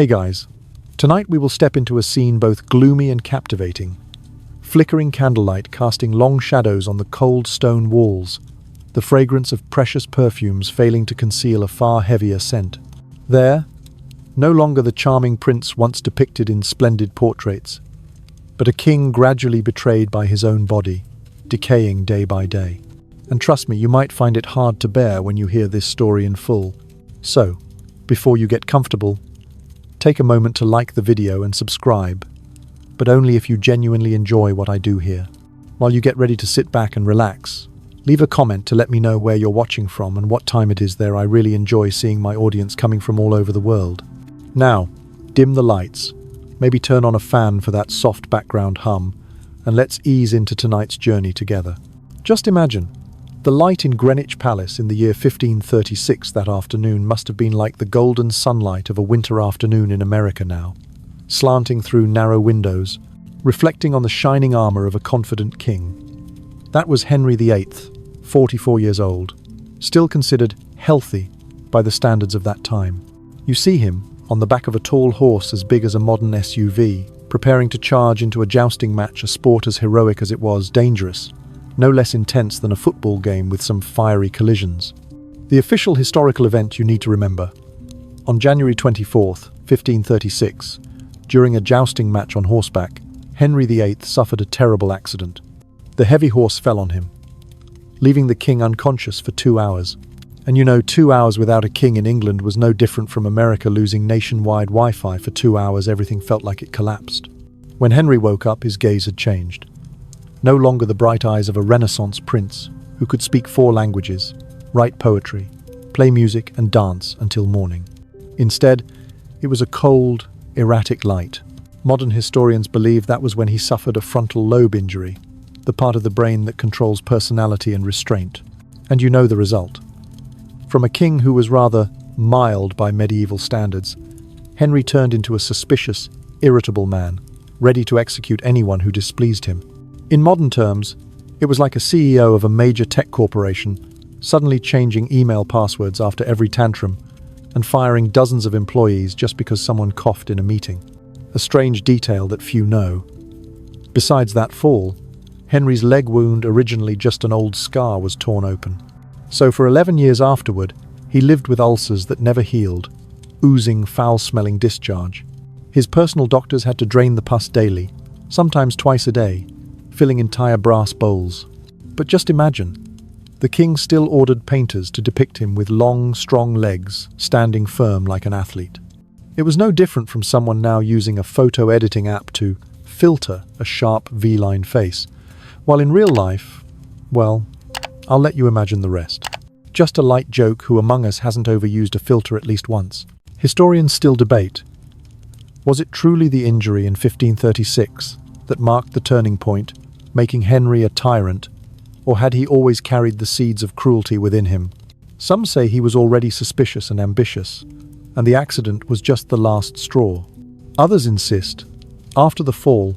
Hey guys, tonight we will step into a scene both gloomy and captivating. Flickering candlelight casting long shadows on the cold stone walls, the fragrance of precious perfumes failing to conceal a far heavier scent. There, no longer the charming prince once depicted in splendid portraits, but a king gradually betrayed by his own body, decaying day by day. And trust me, you might find it hard to bear when you hear this story in full. So, before you get comfortable, take a moment to like the video and subscribe, but only if you genuinely enjoy what I do here. While you get ready to sit back and relax, leave a comment to let me know where you're watching from and what time it is there. I really enjoy seeing my audience coming from all over the world. Now, dim the lights, maybe turn on a fan for that soft background hum, and let's ease into tonight's journey together. Just imagine, the light in Greenwich Palace in the year 1536 that afternoon must have been like the golden sunlight of a winter afternoon in America now, slanting through narrow windows, reflecting on the shining armor of a confident king. That was Henry VIII, 44 years old, still considered healthy by the standards of that time. You see him on the back of a tall horse as big as a modern SUV, preparing to charge into a jousting match, a sport as heroic as it was dangerous, no less intense than a football game with some fiery collisions. The official historical event you need to remember. On January 24th, 1536, during a jousting match on horseback, Henry VIII suffered a terrible accident. The heavy horse fell on him, leaving the king unconscious for 2 hours. And 2 hours without a king in England was no different from America losing nationwide Wi-Fi for 2 hours. Everything felt like it collapsed. When Henry woke up, his gaze had changed. No longer the bright eyes of a Renaissance prince who could speak 4 languages, write poetry, play music and dance until morning. Instead, it was a cold, erratic light. Modern historians believe that was when he suffered a frontal lobe injury, the part of the brain that controls personality and restraint. And you know the result. From a king who was rather mild by medieval standards, Henry turned into a suspicious, irritable man, ready to execute anyone who displeased him. In modern terms, it was like a CEO of a major tech corporation suddenly changing email passwords after every tantrum and firing dozens of employees just because someone coughed in a meeting. A strange detail that few know. Besides that fall, Henry's leg wound, originally just an old scar, was torn open. So for 11 years afterward, he lived with ulcers that never healed, oozing foul-smelling discharge. His personal doctors had to drain the pus daily, sometimes twice a day, filling entire brass bowls. But just imagine, the king still ordered painters to depict him with long, strong legs, standing firm like an athlete. It was no different from someone now using a photo editing app to filter a sharp V-line face, while in real life, well, I'll let you imagine the rest. Just a light joke, who among us hasn't overused a filter at least once? Historians still debate. Was it truly the injury in 1536 that marked the turning point, making Henry a tyrant, or had he always carried the seeds of cruelty within him? Some say he was already suspicious and ambitious, and the accident was just the last straw. Others insist, after the fall,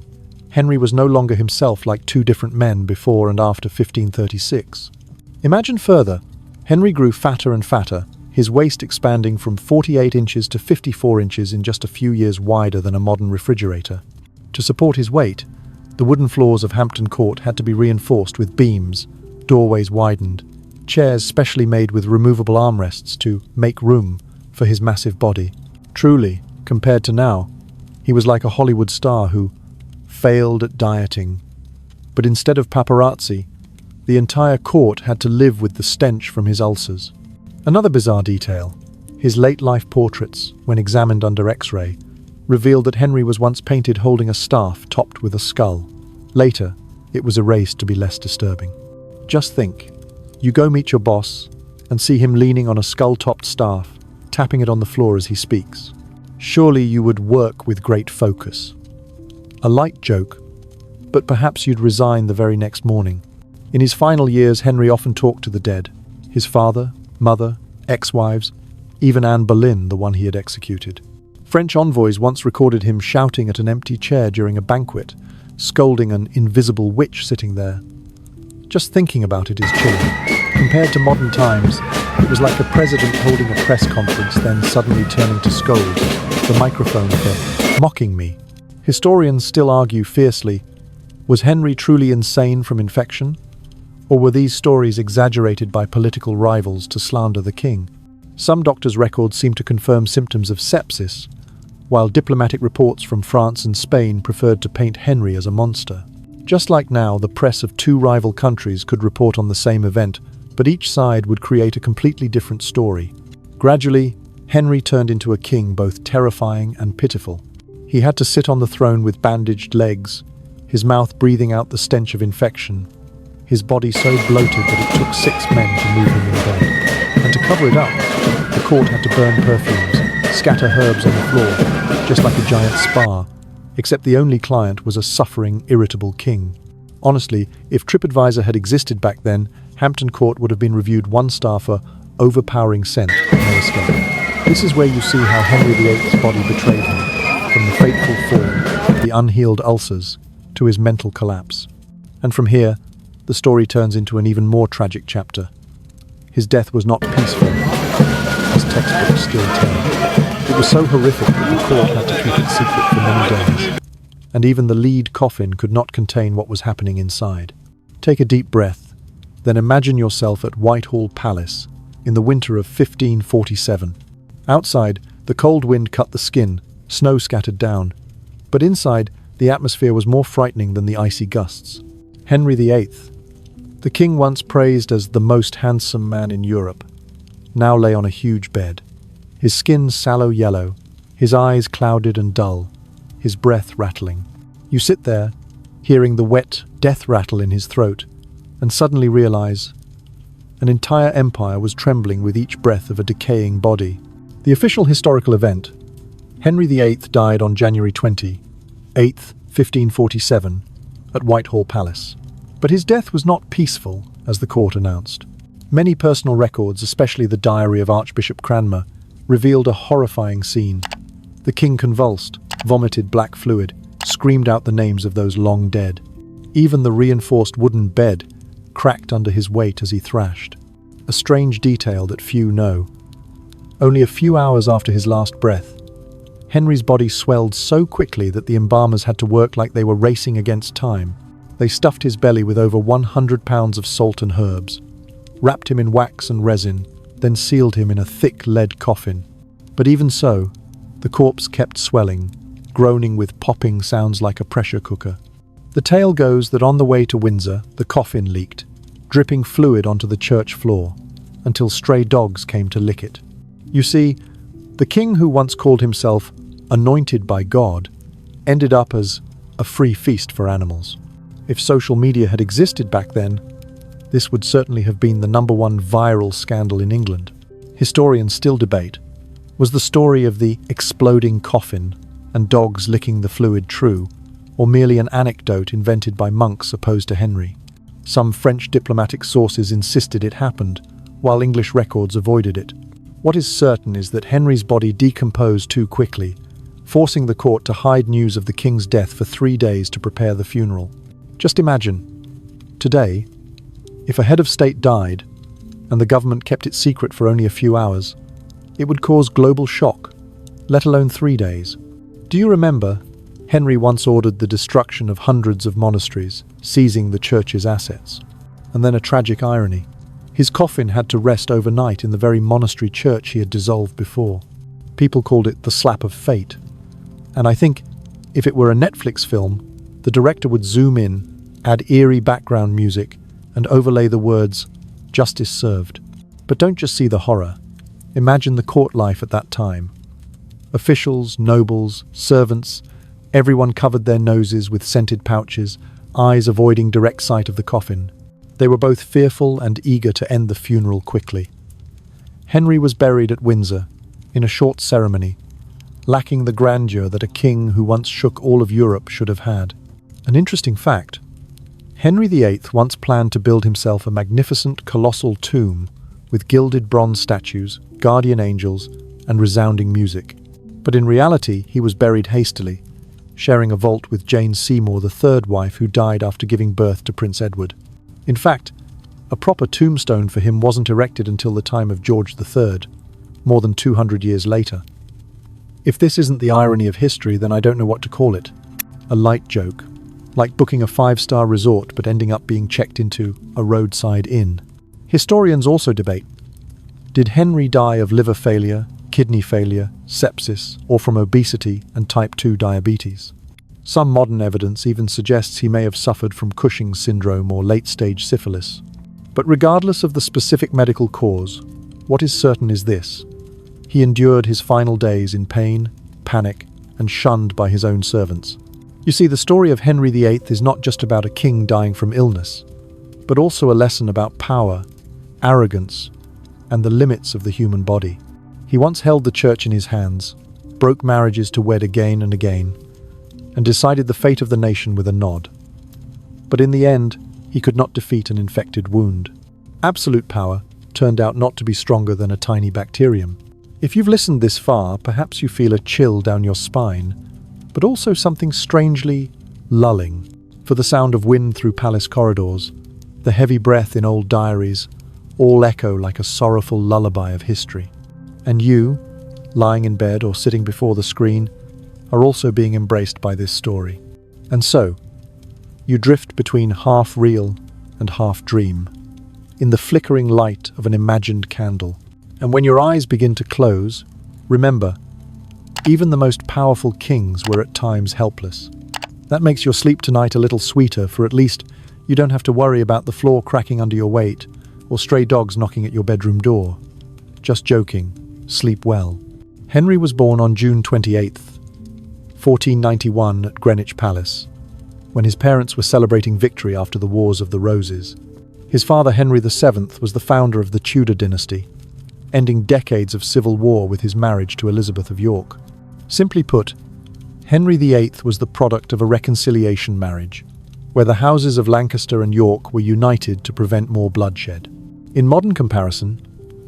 Henry was no longer himself, like 2 different men before and after 1536. Imagine further, Henry grew fatter and fatter, his waist expanding from 48 inches to 54 inches in just a few years, wider than a modern refrigerator. To support his weight, the wooden floors of Hampton Court had to be reinforced with beams, doorways widened, chairs specially made with removable armrests to make room for his massive body. Truly, compared to now, he was like a Hollywood star who failed at dieting. But instead of paparazzi, the entire court had to live with the stench from his ulcers. Another bizarre detail, his late-life portraits, when examined under X-ray, revealed that Henry was once painted holding a staff topped with a skull. Later, it was erased to be less disturbing. Just think, you go meet your boss and see him leaning on a skull-topped staff, tapping it on the floor as he speaks. Surely you would work with great focus. A light joke, but perhaps you'd resign the very next morning. In his final years, Henry often talked to the dead, his father, mother, ex-wives, even Anne Boleyn, the one he had executed. French envoys once recorded him shouting at an empty chair during a banquet, scolding an invisible witch sitting there. Just thinking about it is chilling. Compared to modern times, it was like a president holding a press conference, then suddenly turning to scold. the microphone for mocking me. Historians still argue fiercely, was Henry truly insane from infection? Or were these stories exaggerated by political rivals to slander the king? Some doctors' records seem to confirm symptoms of sepsis, while diplomatic reports from France and Spain preferred to paint Henry as a monster. Just like now, the press of two rival countries could report on the same event, but each side would create a completely different story. Gradually, Henry turned into a king both terrifying and pitiful. He had to sit on the throne with bandaged legs, his mouth breathing out the stench of infection, his body so bloated that it took 6 men to move him in bed. And to cover it up, the court had to burn perfumes, scatter herbs on the floor, just like a giant spa, except the only client was a suffering, irritable king. Honestly, if TripAdvisor had existed back then, Hampton Court would have been reviewed 1 star for overpowering scent, no escape. This is where you see how Henry VIII's body betrayed him, from the fateful fall, the unhealed ulcers, to his mental collapse. And from here, the story turns into an even more tragic chapter. His death was not peaceful, as textbooks still tell. It was so horrific that the court had to keep it secret for many days. And even the lead coffin could not contain what was happening inside. Take a deep breath, then imagine yourself at Whitehall Palace in the winter of 1547. Outside, the cold wind cut the skin, snow scattered down. But inside, the atmosphere was more frightening than the icy gusts. Henry VIII, the king once praised as the most handsome man in Europe, now lay on a huge bed. His skin sallow yellow, his eyes clouded and dull, his breath rattling. You sit there, hearing the wet death rattle in his throat, and suddenly realize an entire empire was trembling with each breath of a decaying body. The official historical event: Henry VIII died on January 28, 1547, at Whitehall Palace. But his death was not peaceful, as the court announced. Many personal records, especially the diary of Archbishop Cranmer, revealed a horrifying scene. The king convulsed, vomited black fluid, screamed out the names of those long dead. Even the reinforced wooden bed cracked under his weight as he thrashed. A strange detail that few know. Only a few hours after his last breath, Henry's body swelled so quickly that the embalmers had to work like they were racing against time. They stuffed his belly with over 100 pounds of salt and herbs, wrapped him in wax and resin, then sealed him in a thick lead coffin. But even so, the corpse kept swelling, groaning with popping sounds like a pressure cooker. The tale goes that on the way to Windsor, the coffin leaked, dripping fluid onto the church floor, until stray dogs came to lick it. You see, the king who once called himself anointed by God ended up as a free feast for animals. If social media had existed back then, this would certainly have been the #1 viral scandal in England. Historians still debate, was the story of the exploding coffin and dogs licking the fluid true, or merely an anecdote invented by monks opposed to Henry? Some French diplomatic sources insisted it happened, while English records avoided it. What is certain is that Henry's body decomposed too quickly, forcing the court to hide news of the king's death for 3 days to prepare the funeral. Just imagine, today, if a head of state died, and the government kept it secret for only a few hours, it would cause global shock, let alone 3 days. Do you remember, Henry once ordered the destruction of hundreds of monasteries, seizing the church's assets? And then a tragic irony. His coffin had to rest overnight in the very monastery church he had dissolved before. People called it the slap of fate. And I think, if it were a Netflix film, the director would zoom in, add eerie background music, and overlay the words, "Justice served." But don't just see the horror. Imagine the court life at that time. Officials, nobles, servants, everyone covered their noses with scented pouches, eyes avoiding direct sight of the coffin. They were both fearful and eager to end the funeral quickly. Henry was buried at Windsor, in a short ceremony, lacking the grandeur that a king who once shook all of Europe should have had. An interesting fact: Henry VIII once planned to build himself a magnificent colossal tomb with gilded bronze statues, guardian angels, and resounding music. But in reality, he was buried hastily, sharing a vault with Jane Seymour, the third wife who died after giving birth to Prince Edward. In fact, a proper tombstone for him wasn't erected until the time of George III, more than 200 years later. If this isn't the irony of history, then I don't know what to call it. A light joke, like booking a 5-star resort but ending up being checked into a roadside inn. Historians also debate, did Henry die of liver failure, kidney failure, sepsis, or from obesity and type 2 diabetes? Some modern evidence even suggests he may have suffered from Cushing's syndrome or late-stage syphilis. But regardless of the specific medical cause, what is certain is this: he endured his final days in pain, panic, and shunned by his own servants. You see, the story of Henry VIII is not just about a king dying from illness, but also a lesson about power, arrogance, and the limits of the human body. He once held the church in his hands, broke marriages to wed again and again, and decided the fate of the nation with a nod. But in the end, he could not defeat an infected wound. Absolute power turned out not to be stronger than a tiny bacterium. If you've listened this far, perhaps you feel a chill down your spine, but also something strangely lulling. For the sound of wind through palace corridors, the heavy breath in old diaries, all echo like a sorrowful lullaby of history. And you, lying in bed or sitting before the screen, are also being embraced by this story. And so, you drift between half real and half dream, in the flickering light of an imagined candle. And when your eyes begin to close, remember, even the most powerful kings were at times helpless. That makes your sleep tonight a little sweeter, for at least you don't have to worry about the floor cracking under your weight or stray dogs knocking at your bedroom door. Just joking. Sleep well. Henry was born on June 28th, 1491 at Greenwich Palace, when his parents were celebrating victory after the Wars of the Roses. His father, Henry VII, was the founder of the Tudor dynasty, ending decades of civil war with his marriage to Elizabeth of York. Simply put, Henry VIII was the product of a reconciliation marriage, where the houses of Lancaster and York were united to prevent more bloodshed. In modern comparison,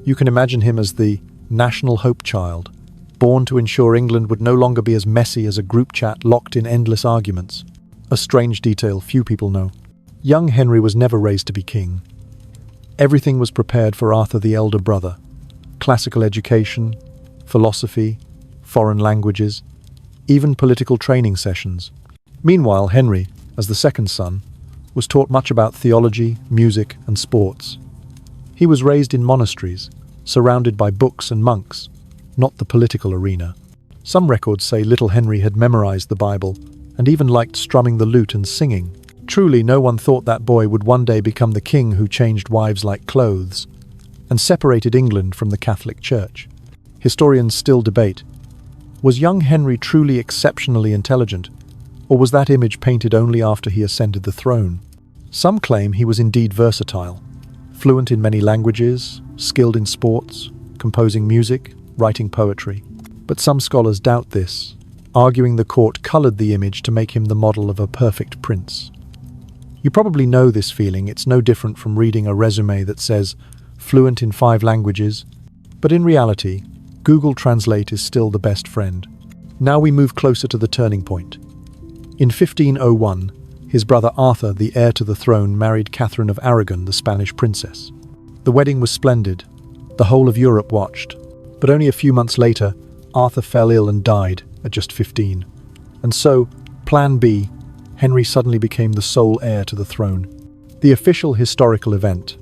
you can imagine him as the national hope child, born to ensure England would no longer be as messy as a group chat locked in endless arguments. A strange detail few people know. Young Henry was never raised to be king. Everything was prepared for Arthur, the elder brother. Classical education, philosophy, foreign languages, even political training sessions. Meanwhile, Henry, as the second son, was taught much about theology, music, and sports. He was raised in monasteries, surrounded by books and monks, not the political arena. Some records say little Henry had memorized the Bible and even liked strumming the lute and singing. Truly, no one thought that boy would one day become the king who changed wives like clothes and separated England from the Catholic Church. Historians still debate, was young Henry truly exceptionally intelligent, or was that image painted only after he ascended the throne? Some claim he was indeed versatile, fluent in many languages, skilled in sports, composing music, writing poetry. But some scholars doubt this, arguing the court colored the image to make him the model of a perfect prince. You probably know this feeling. It's no different from reading a resume that says fluent in 5 languages, but in reality, Google Translate is still the best friend. Now we move closer to the turning point. In 1501, his brother Arthur, the heir to the throne, married Catherine of Aragon, the Spanish princess. The wedding was splendid. The whole of Europe watched. But only a few months later, Arthur fell ill and died at just 15. And so, Plan B, Henry suddenly became the sole heir to the throne. The official historical event.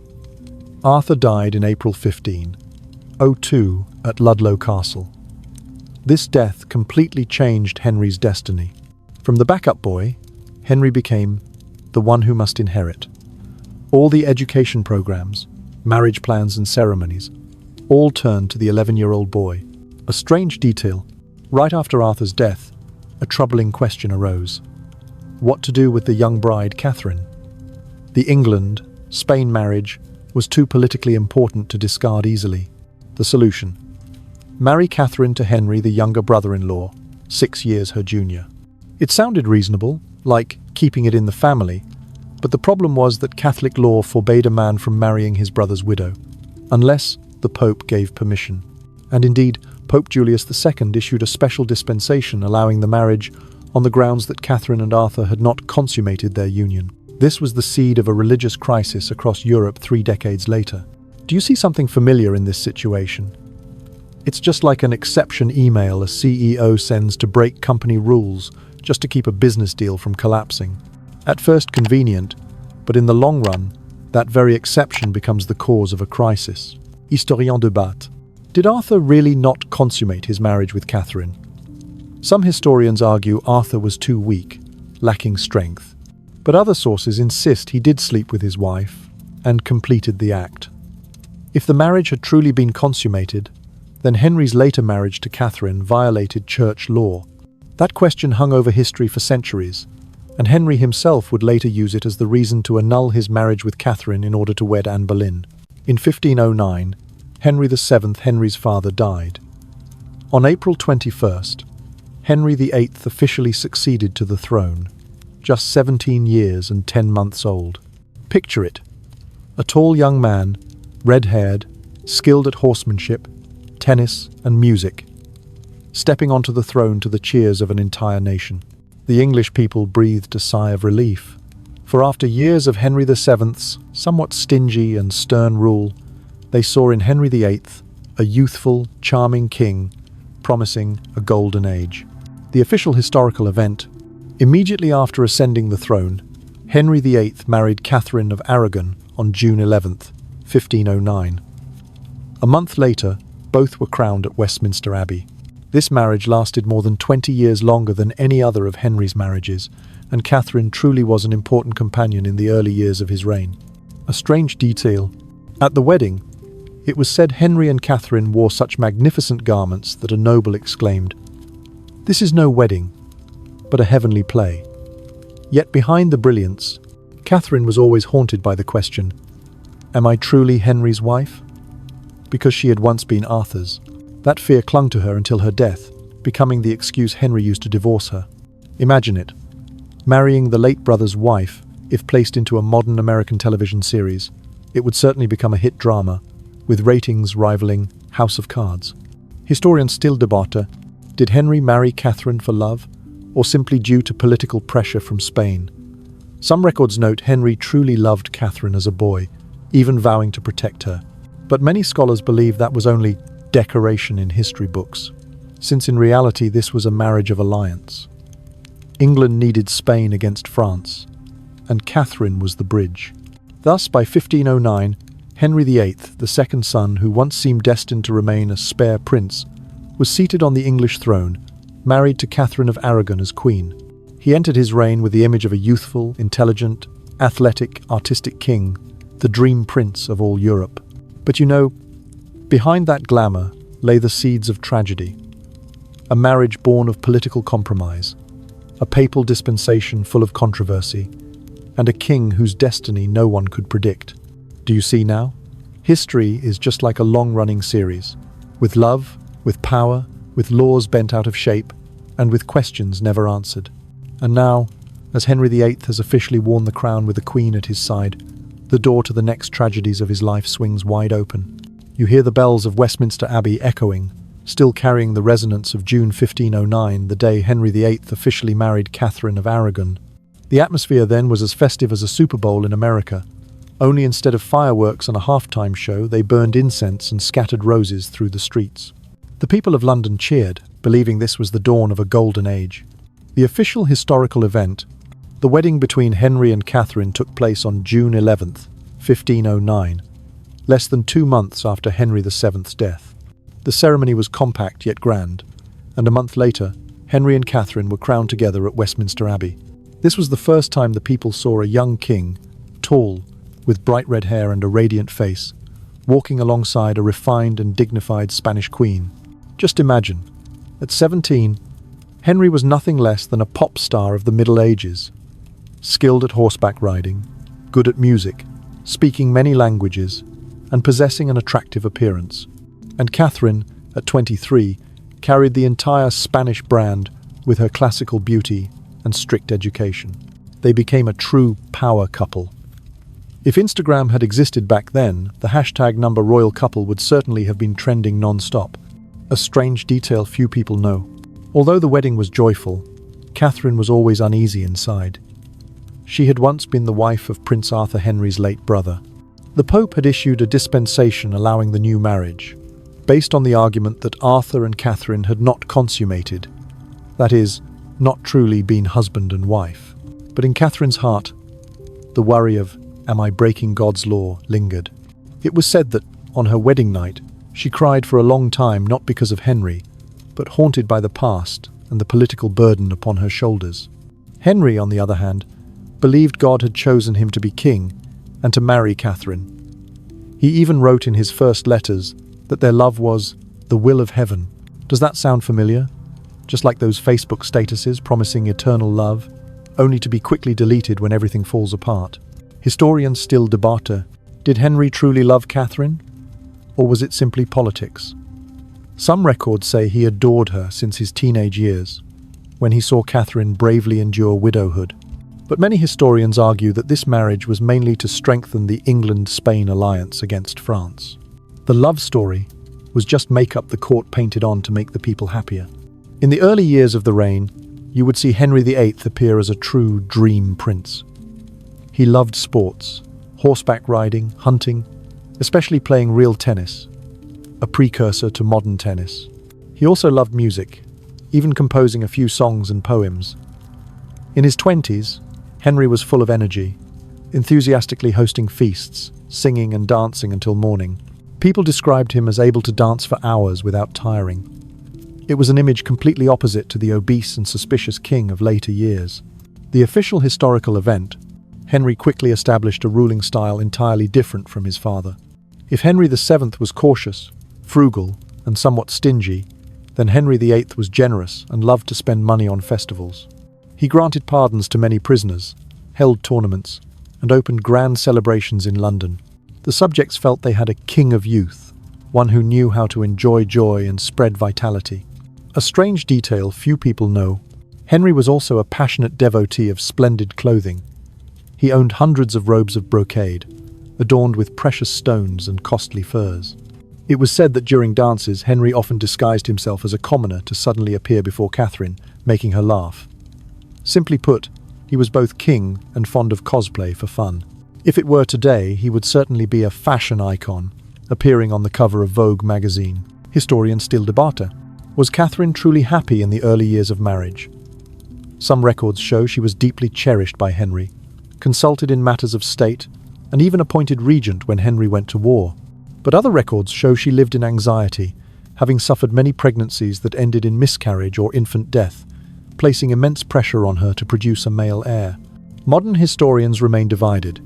Arthur died in April 1502 at Ludlow Castle. This death completely changed Henry's destiny. From the backup boy, Henry became the one who must inherit. All the education programs, marriage plans and ceremonies, all turned to the 11-year-old boy. A strange detail, right after Arthur's death, a troubling question arose. What to do with the young bride, Catherine? The England-Spain marriage was too politically important to discard easily. The solution: marry Catherine to Henry, the younger brother-in-law, 6 years her junior. It sounded reasonable, like keeping it in the family, but the problem was that Catholic law forbade a man from marrying his brother's widow, unless the Pope gave permission. And indeed, Pope Julius II issued a special dispensation allowing the marriage on the grounds that Catherine and Arthur had not consummated their union. This was the seed of a religious crisis across Europe 3 decades later. Do you see something familiar in this situation? It's just like an exception email a CEO sends to break company rules just to keep a business deal from collapsing. At first convenient, but in the long run, that very exception becomes the cause of a crisis. Historiens débattent. Did Arthur really not consummate his marriage with Catherine? Some historians argue Arthur was too weak, lacking strength. But other sources insist he did sleep with his wife and completed the act. If the marriage had truly been consummated, then Henry's later marriage to Catherine violated church law. That question hung over history for centuries, and Henry himself would later use it as the reason to annul his marriage with Catherine in order to wed Anne Boleyn. In 1509, Henry VII, Henry's father, died. On April 21st, Henry VIII officially succeeded to the throne, just 17 years and 10 months old. Picture it: a tall young man, red-haired, skilled at horsemanship, tennis and music, stepping onto the throne to the cheers of an entire nation. The English people breathed a sigh of relief, for after years of Henry VII's somewhat stingy and stern rule, they saw in Henry VIII a youthful, charming king promising a golden age. The official historical event: immediately after ascending the throne, Henry VIII married Catherine of Aragon on June 11th, 1509. A month later, both were crowned at Westminster Abbey. This marriage lasted more than 20 years longer than any other of Henry's marriages, and Catherine truly was an important companion in the early years of his reign. A strange detail: at the wedding, it was said Henry and Catherine wore such magnificent garments that a noble exclaimed, "This is no wedding, but a heavenly play." Yet behind the brilliance, Catherine was always haunted by the question, "Am I truly Henry's wife?" Because she had once been Arthur's. That fear clung to her until her death, becoming the excuse Henry used to divorce her. Imagine it: marrying the late brother's wife. If placed into a modern American television series, it would certainly become a hit drama, with ratings rivaling House of Cards. Historians still debate: did Henry marry Catherine for love, or simply due to political pressure from Spain? Some records note Henry truly loved Catherine as a boy, even vowing to protect her. But many scholars believe that was only decoration in history books, since in reality this was a marriage of alliance. England needed Spain against France, and Catherine was the bridge. Thus, by 1509, Henry VIII, the second son who once seemed destined to remain a spare prince, was seated on the English throne, married to Catherine of Aragon as queen. He entered his reign with the image of a youthful, intelligent, athletic, artistic king, the dream prince of all Europe. But behind that glamour lay the seeds of tragedy. A marriage born of political compromise, a papal dispensation full of controversy, and a king whose destiny no one could predict. Do you see now? History is just like a long-running series, with love, with power, with laws bent out of shape, and with questions never answered. And now, as Henry VIII has officially worn the crown with the Queen at his side, the door to the next tragedies of his life swings wide open. You hear the bells of Westminster Abbey echoing, still carrying the resonance of June 1509, the day Henry VIII officially married Catherine of Aragon. The atmosphere then was as festive as a Super Bowl in America, only instead of fireworks and a halftime show, they burned incense and scattered roses through the streets. The people of London cheered, believing this was the dawn of a golden age. The official historical event, the wedding between Henry and Catherine, took place on June 11th, 1509, less than 2 months after Henry VII's death. The ceremony was compact yet grand, and a month later, Henry and Catherine were crowned together at Westminster Abbey. This was the first time the people saw a young king, tall, with bright red hair and a radiant face, walking alongside a refined and dignified Spanish queen. Just imagine, at 17, Henry was nothing less than a pop star of the Middle Ages, skilled at horseback riding, good at music, speaking many languages, and possessing an attractive appearance. And Catherine, at 23, carried the entire Spanish brand with her classical beauty and strict education. They became a true power couple. If Instagram had existed back then, the hashtag #royal couple would certainly have been trending non-stop. A strange detail few people know. Although the wedding was joyful, Catherine was always uneasy inside. She had once been the wife of Prince Arthur, Henry's late brother. The Pope had issued a dispensation allowing the new marriage, based on the argument that Arthur and Catherine had not consummated, that is, not truly been husband and wife. But in Catherine's heart, the worry of, am I breaking God's law, lingered. It was said that, on her wedding night, she cried for a long time not because of Henry, but haunted by the past and the political burden upon her shoulders. Henry, on the other hand, believed God had chosen him to be king and to marry Catherine. He even wrote in his first letters that their love was the will of heaven. Does that sound familiar? Just like those Facebook statuses promising eternal love, only to be quickly deleted when everything falls apart. Historians still debate, did Henry truly love Catherine? Or was it simply politics? Some records say he adored her since his teenage years, when he saw Catherine bravely endure widowhood. But many historians argue that this marriage was mainly to strengthen the England-Spain alliance against France. The love story was just makeup the court painted on to make the people happier. In the early years of the reign, you would see Henry VIII appear as a true dream prince. He loved sports, horseback riding, hunting, especially playing real tennis, a precursor to modern tennis. He also loved music, even composing a few songs and poems. In his 20s, Henry was full of energy, enthusiastically hosting feasts, singing and dancing until morning. People described him as able to dance for hours without tiring. It was an image completely opposite to the obese and suspicious king of later years. The official historical event, Henry quickly established a ruling style entirely different from his father. If Henry VII was cautious, frugal, and somewhat stingy, then Henry VIII was generous and loved to spend money on festivals. He granted pardons to many prisoners, held tournaments, and opened grand celebrations in London. The subjects felt they had a king of youth, one who knew how to enjoy joy and spread vitality. A strange detail few people know, Henry was also a passionate devotee of splendid clothing. He owned hundreds of robes of brocade, adorned with precious stones and costly furs. It was said that during dances, Henry often disguised himself as a commoner to suddenly appear before Catherine, making her laugh. Simply put, he was both king and fond of cosplay for fun. If it were today, he would certainly be a fashion icon, appearing on the cover of Vogue magazine. Historians still debate. Was Catherine truly happy in the early years of marriage? Some records show she was deeply cherished by Henry, consulted in matters of state, and even appointed regent when Henry went to war. But other records show she lived in anxiety, having suffered many pregnancies that ended in miscarriage or infant death, placing immense pressure on her to produce a male heir. Modern historians remain divided.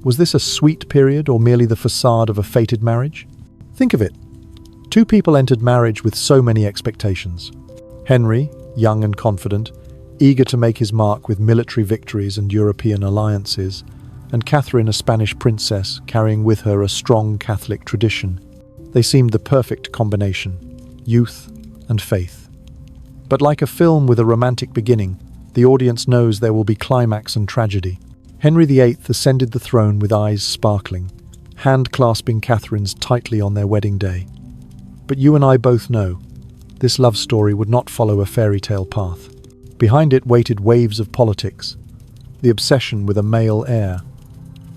Was this a sweet period or merely the facade of a fated marriage? Think of it. Two people entered marriage with so many expectations. Henry, young and confident, eager to make his mark with military victories and European alliances, and Catherine, a Spanish princess, carrying with her a strong Catholic tradition. They seemed the perfect combination, youth and faith. But like a film with a romantic beginning, the audience knows there will be climax and tragedy. Henry VIII ascended the throne with eyes sparkling, hand clasping Catherine's tightly on their wedding day. But you and I both know, this love story would not follow a fairy tale path. Behind it waited waves of politics, the obsession with a male heir,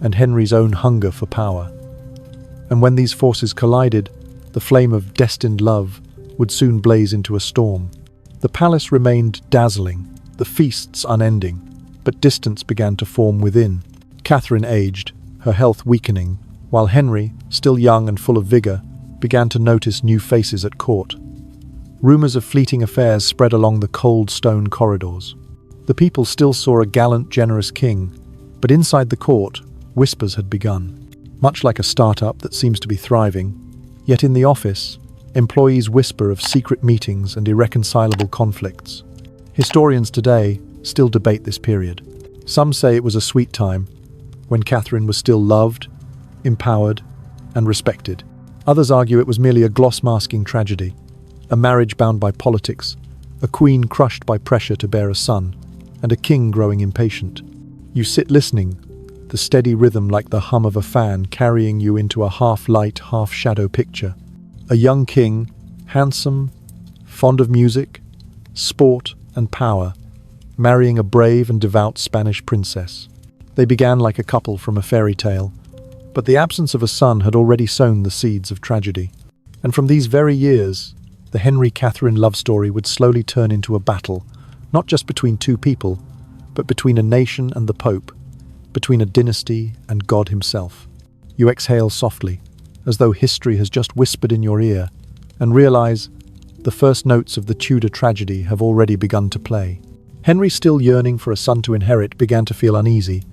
and Henry's own hunger for power. And when these forces collided, the flame of destined love would soon blaze into a storm. The palace remained dazzling, the feasts unending, but distance began to form within. Catherine aged, her health weakening, while Henry, still young and full of vigor, began to notice new faces at court. Rumors of fleeting affairs spread along the cold stone corridors. The people still saw a gallant, generous king, but inside the court, whispers had begun. Much like a startup that seems to be thriving, yet in the office, employees whisper of secret meetings and irreconcilable conflicts. Historians today still debate this period. Some say it was a sweet time, when Catherine was still loved, empowered, and respected. Others argue it was merely a gloss-masking tragedy, a marriage bound by politics, a queen crushed by pressure to bear a son, and a king growing impatient. You sit listening, the steady rhythm like the hum of a fan carrying you into a half-light, half-shadow picture. A young king, handsome, fond of music, sport, and power, marrying a brave and devout Spanish princess. They began like a couple from a fairy tale, but the absence of a son had already sown the seeds of tragedy. And from these very years, the Henry-Catherine love story would slowly turn into a battle, not just between two people, but between a nation and the Pope, between a dynasty and God himself. You exhale softly, as though history has just whispered in your ear, and realize the first notes of the Tudor tragedy have already begun to play. Henry, still yearning for a son to inherit, began to feel uneasy,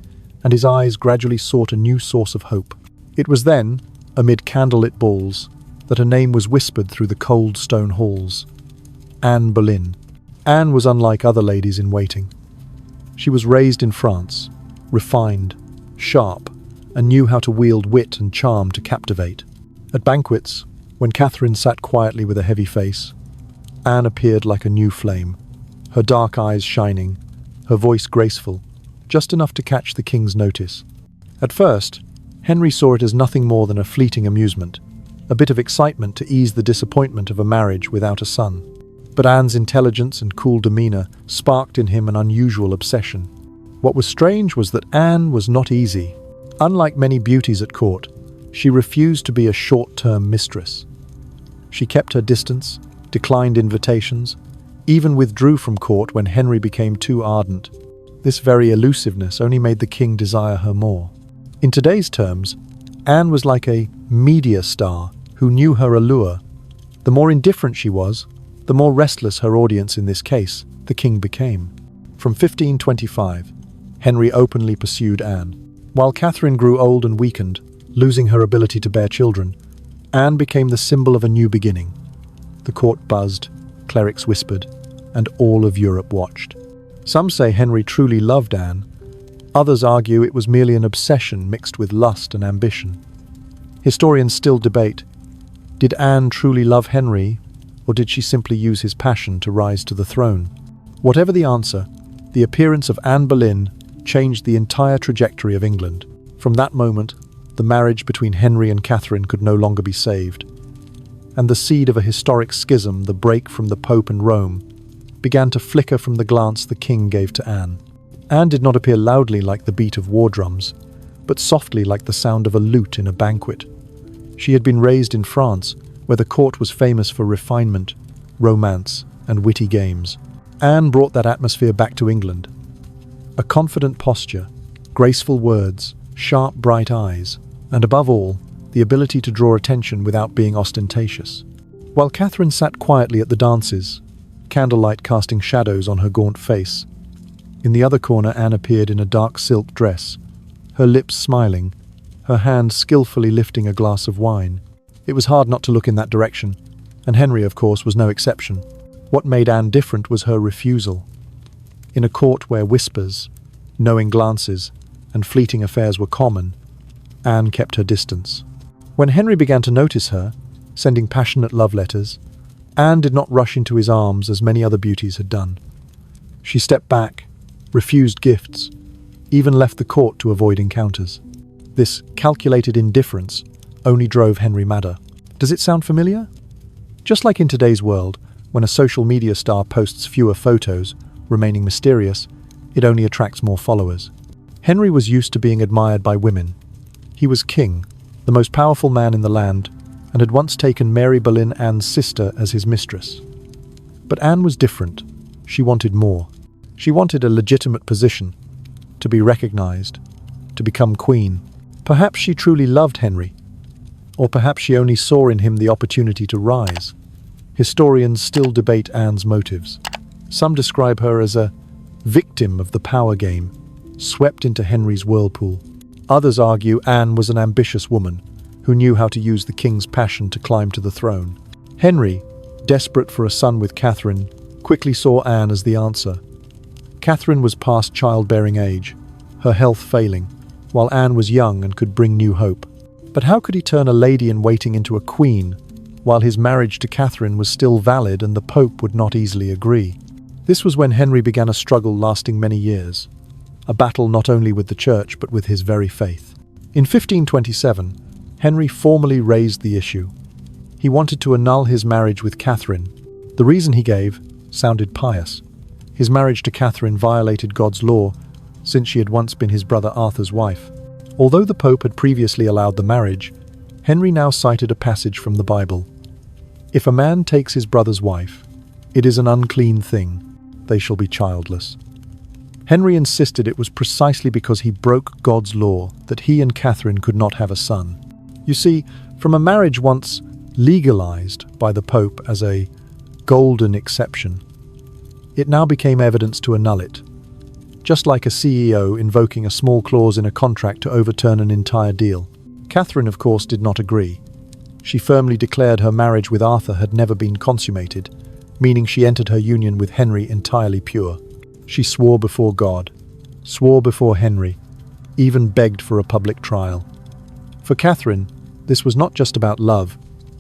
and his eyes gradually sought a new source of hope. It was then, amid candlelit balls, that a name was whispered through the cold stone halls. Anne Boleyn. Anne was unlike other ladies in waiting. She was raised in France, refined, sharp, and knew how to wield wit and charm to captivate. At banquets, when Catherine sat quietly with a heavy face, Anne appeared like a new flame, her dark eyes shining, her voice graceful, just enough to catch the king's notice. At first, Henry saw it as nothing more than a fleeting amusement, a bit of excitement to ease the disappointment of a marriage without a son. But Anne's intelligence and cool demeanor sparked in him an unusual obsession. What was strange was that Anne was not easy. Unlike many beauties at court, she refused to be a short-term mistress. She kept her distance, declined invitations, even withdrew from court when Henry became too ardent. This very elusiveness only made the king desire her more. In today's terms, Anne was like a media star who knew her allure. The more indifferent she was, the more restless her audience, in this case, the king, became. From 1525, Henry openly pursued Anne. While Catherine grew old and weakened, losing her ability to bear children, Anne became the symbol of a new beginning. The court buzzed, clerics whispered, and all of Europe watched. Some say Henry truly loved Anne. Others argue it was merely an obsession mixed with lust and ambition. Historians still debate, did Anne truly love Henry, or did she simply use his passion to rise to the throne? Whatever the answer, the appearance of Anne Boleyn changed the entire trajectory of England. From that moment, the marriage between Henry and Catherine could no longer be saved, and the seed of a historic schism, the break from the Pope and Rome, began to flicker from the glance the king gave to Anne. Anne did not appear loudly like the beat of war drums, but softly like the sound of a lute in a banquet. She had been raised in France, where the court was famous for refinement, romance, and witty games. Anne brought that atmosphere back to England. A confident posture, graceful words, sharp, bright eyes, and above all, the ability to draw attention without being ostentatious. While Catherine sat quietly at the dances, candlelight casting shadows on her gaunt face, in the other corner Anne appeared in a dark silk dress, her lips smiling, her hand skillfully lifting a glass of wine. It was hard not to look in that direction, and Henry, of course, was no exception. What made Anne different was her refusal. In a court where whispers, knowing glances, and fleeting affairs were common, Anne kept her distance. When Henry began to notice her, sending passionate love letters, Anne did not rush into his arms as many other beauties had done. She stepped back, refused gifts, even left the court to avoid encounters. This calculated indifference only drove Henry madder. Does it sound familiar? Just like in today's world, when a social media star posts fewer photos, remaining mysterious, it only attracts more followers. Henry was used to being admired by women. He was king, the most powerful man in the land, and had once taken Mary Boleyn, Anne's sister, as his mistress. But Anne was different. She wanted more. She wanted a legitimate position, to be recognized, to become queen. Perhaps she truly loved Henry, or perhaps she only saw in him the opportunity to rise. Historians still debate Anne's motives. Some describe her as a victim of the power game, swept into Henry's whirlpool. Others argue Anne was an ambitious woman who knew how to use the king's passion to climb to the throne. Henry, desperate for a son with Catherine, quickly saw Anne as the answer. Catherine was past childbearing age, her health failing, while Anne was young and could bring new hope. But how could he turn a lady-in-waiting into a queen, while his marriage to Catherine was still valid and the Pope would not easily agree? This was when Henry began a struggle lasting many years, a battle not only with the church but with his very faith. In 1527, Henry formally raised the issue. He wanted to annul his marriage with Catherine. The reason he gave sounded pious. His marriage to Catherine violated God's law, since she had once been his brother Arthur's wife. Although the Pope had previously allowed the marriage, Henry now cited a passage from the Bible. If a man takes his brother's wife, it is an unclean thing. They shall be childless. Henry insisted it was precisely because he broke God's law that he and Catherine could not have a son. You see, from a marriage once legalized by the Pope as a golden exception, it now became evidence to annul it. Just like a CEO invoking a small clause in a contract to overturn an entire deal. Catherine, of course, did not agree. She firmly declared her marriage with Arthur had never been consummated, meaning she entered her union with Henry entirely pure. She swore before God, swore before Henry, even begged for a public trial. For Catherine, this was not just about love,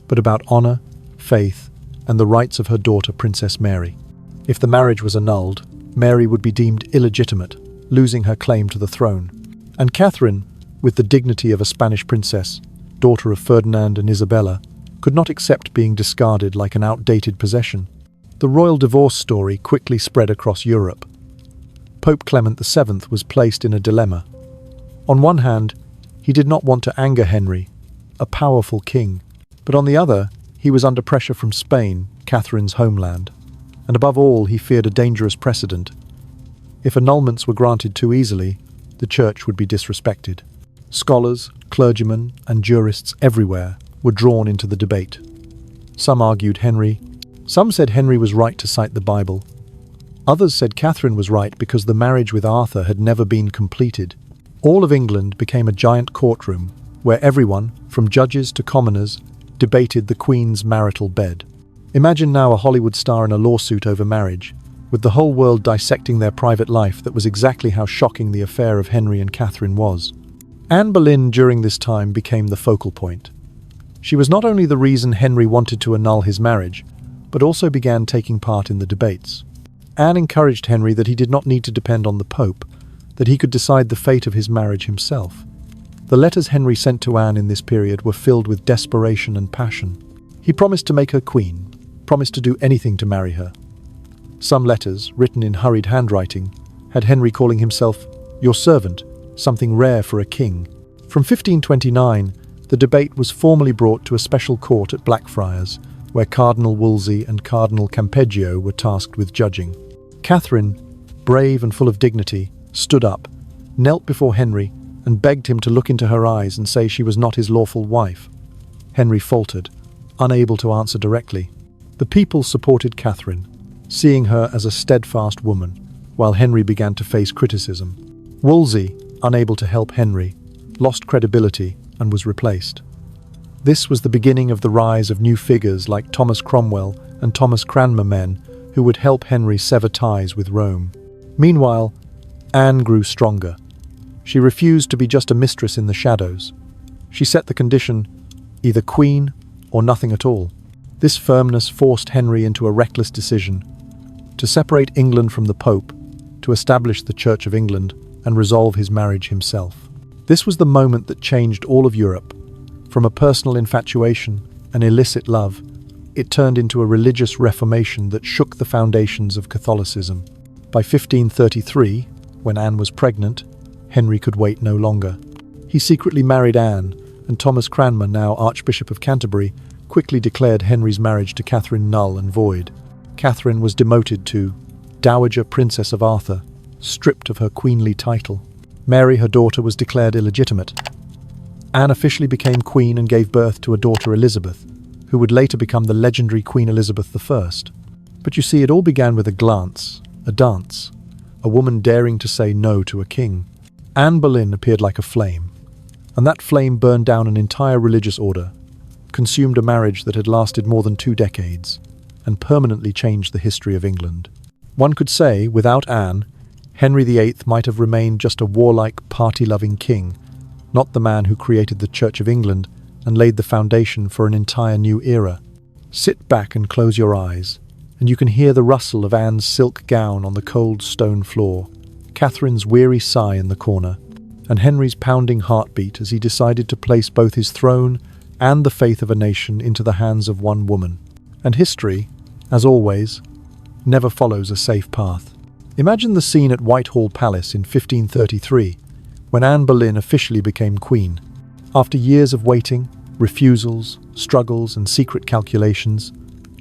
but about honor, faith, and the rights of her daughter, Princess Mary. If the marriage was annulled, Mary would be deemed illegitimate, losing her claim to the throne. And Catherine, with the dignity of a Spanish princess, daughter of Ferdinand and Isabella, could not accept being discarded like an outdated possession. The royal divorce story quickly spread across Europe. Pope Clement VII was placed in a dilemma. On one hand, he did not want to anger Henry, a powerful king, but on the other, he was under pressure from Spain, Catherine's homeland. And above all, he feared a dangerous precedent. If annulments were granted too easily, the church would be disrespected. Scholars, clergymen, and jurists everywhere were drawn into the debate. Some said Henry was right to cite the Bible. Others said Catherine was right because the marriage with Arthur had never been completed. All of England became a giant courtroom where everyone, from judges to commoners, debated the Queen's marital bed. Imagine now a Hollywood star in a lawsuit over marriage, with the whole world dissecting their private life. That was exactly how shocking the affair of Henry and Catherine was. Anne Boleyn during this time became the focal point. She was not only the reason Henry wanted to annul his marriage, but also began taking part in the debates. Anne encouraged Henry that he did not need to depend on the Pope, that he could decide the fate of his marriage himself. The letters Henry sent to Anne in this period were filled with desperation and passion. He promised to make her queen, promised to do anything to marry her. Some letters, written in hurried handwriting, had Henry calling himself "your servant," something rare for a king. From 1529, the debate was formally brought to a special court at Blackfriars, where Cardinal Wolsey and Cardinal Campeggio were tasked with judging. Catherine, brave and full of dignity, stood up, knelt before Henry, and begged him to look into her eyes and say she was not his lawful wife. Henry faltered, unable to answer directly. The people supported Catherine, seeing her as a steadfast woman, while Henry began to face criticism. Wolsey, unable to help Henry, lost credibility and was replaced. This was the beginning of the rise of new figures like Thomas Cromwell and Thomas Cranmer, men who would help Henry sever ties with Rome. Meanwhile, Anne grew stronger. She refused to be just a mistress in the shadows. She set the condition, either queen or nothing at all. This firmness forced Henry into a reckless decision to separate England from the Pope, to establish the Church of England, and resolve his marriage himself. This was the moment that changed all of Europe. From a personal infatuation, an illicit love, it turned into a religious reformation that shook the foundations of Catholicism. By 1533, when Anne was pregnant, Henry could wait no longer. He secretly married Anne, and Thomas Cranmer, now Archbishop of Canterbury, quickly declared Henry's marriage to Catherine null and void. Catherine was demoted to Dowager Princess of Arthur, stripped of her queenly title. Mary, her daughter, was declared illegitimate. Anne officially became queen and gave birth to a daughter, Elizabeth, who would later become the legendary Queen Elizabeth I. But you see, it all began with a glance, a dance, a woman daring to say no to a king. Anne Boleyn appeared like a flame, and that flame burned down an entire religious order, consumed a marriage that had lasted more than 2 decades, and permanently changed the history of England. One could say, without Anne, Henry VIII might have remained just a warlike, party-loving king, not the man who created the Church of England and laid the foundation for an entire new era. Sit back and close your eyes, and you can hear the rustle of Anne's silk gown on the cold stone floor, Catherine's weary sigh in the corner, and Henry's pounding heartbeat as he decided to place both his throne and the faith of a nation into the hands of one woman. And history, as always, never follows a safe path. Imagine the scene at Whitehall Palace in 1533, when Anne Boleyn officially became queen. After years of waiting, refusals, struggles, and secret calculations,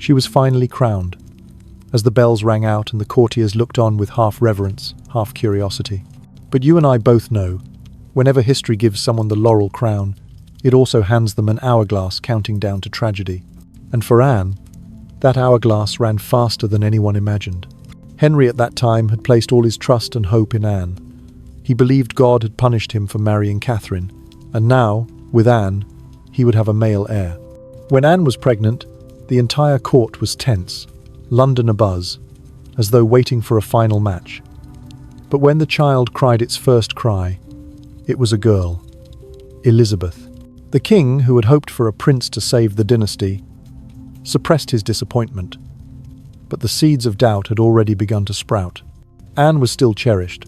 She was finally crowned, as the bells rang out and the courtiers looked on with half reverence, half curiosity. But you and I both know, whenever history gives someone the laurel crown, it also hands them an hourglass counting down to tragedy. And for Anne, that hourglass ran faster than anyone imagined. Henry at that time had placed all his trust and hope in Anne. He believed God had punished him for marrying Catherine, and now, with Anne, he would have a male heir. When Anne was pregnant, the entire court was tense, London abuzz, as though waiting for a final match. But when the child cried its first cry, it was a girl, Elizabeth. The king, who had hoped for a prince to save the dynasty, suppressed his disappointment. But the seeds of doubt had already begun to sprout. Anne was still cherished,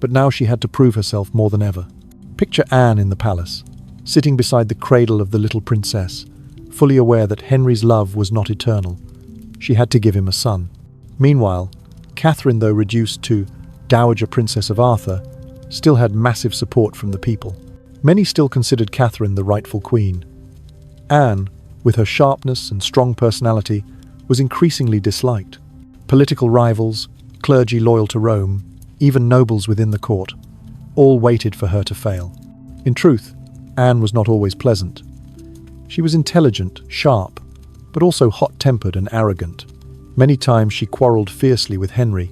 but now she had to prove herself more than ever. Picture Anne in the palace, sitting beside the cradle of the little princess, fully aware that Henry's love was not eternal. She had to give him a son. Meanwhile, Catherine, though reduced to Dowager Princess of Arthur, still had massive support from the people. Many still considered Catherine the rightful queen. Anne, with her sharpness and strong personality, was increasingly disliked. Political rivals, clergy loyal to Rome, even nobles within the court, all waited for her to fail. In truth, Anne was not always pleasant. She was intelligent, sharp, but also hot-tempered and arrogant. Many times she quarreled fiercely with Henry,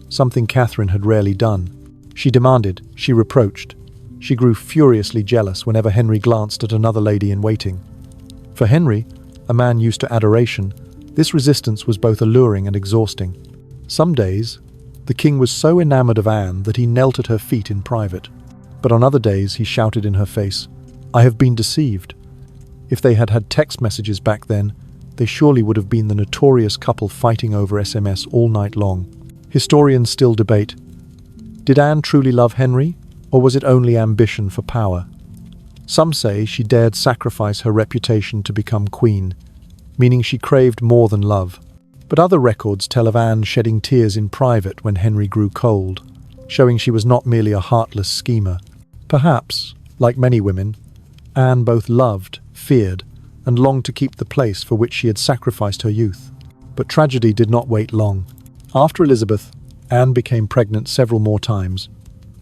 something Catherine had rarely done. She demanded, she reproached. She grew furiously jealous whenever Henry glanced at another lady in waiting. For Henry, a man used to adoration, this resistance was both alluring and exhausting. Some days, the king was so enamored of Anne that he knelt at her feet in private. But on other days, he shouted in her face, "I have been deceived." If they had had text messages back then, they surely would have been the notorious couple fighting over SMS all night long. Historians still debate, did Anne truly love Henry, or was it only ambition for power? Some say she dared sacrifice her reputation to become queen, meaning she craved more than love. But other records tell of Anne shedding tears in private when Henry grew cold, showing she was not merely a heartless schemer. Perhaps, like many women, Anne both loved, feared, and longed to keep the place for which she had sacrificed her youth. But tragedy did not wait long. After Elizabeth, Anne became pregnant several more times,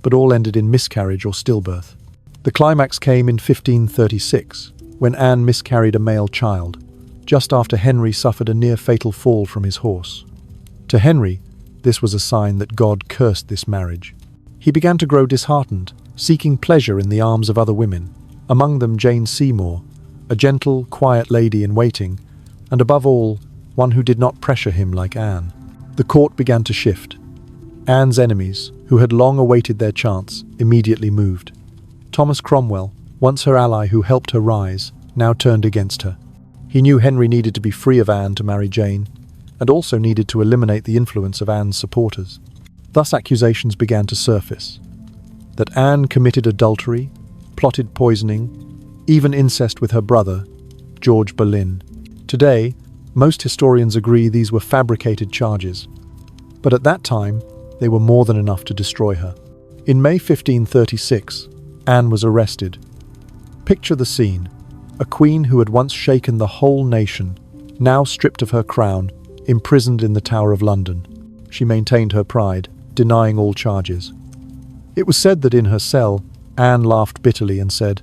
but all ended in miscarriage or stillbirth. The climax came in 1536, when Anne miscarried a male child, just after Henry suffered a near-fatal fall from his horse. To Henry, this was a sign that God cursed this marriage. He began to grow disheartened, seeking pleasure in the arms of other women, among them Jane Seymour, a gentle, quiet lady in waiting, and above all, one who did not pressure him like Anne. The court began to shift. Anne's enemies, who had long awaited their chance, immediately moved. Thomas Cromwell, once her ally who helped her rise, now turned against her. He knew Henry needed to be free of Anne to marry Jane, and also needed to eliminate the influence of Anne's supporters. Thus accusations began to surface. That Anne committed adultery, plotted poisoning, even incest with her brother, George Boleyn. Today, most historians agree these were fabricated charges. But at that time, they were more than enough to destroy her. In May 1536, Anne was arrested. Picture the scene. A queen who had once shaken the whole nation, now stripped of her crown, imprisoned in the Tower of London. She maintained her pride, denying all charges. It was said that in her cell, Anne laughed bitterly and said,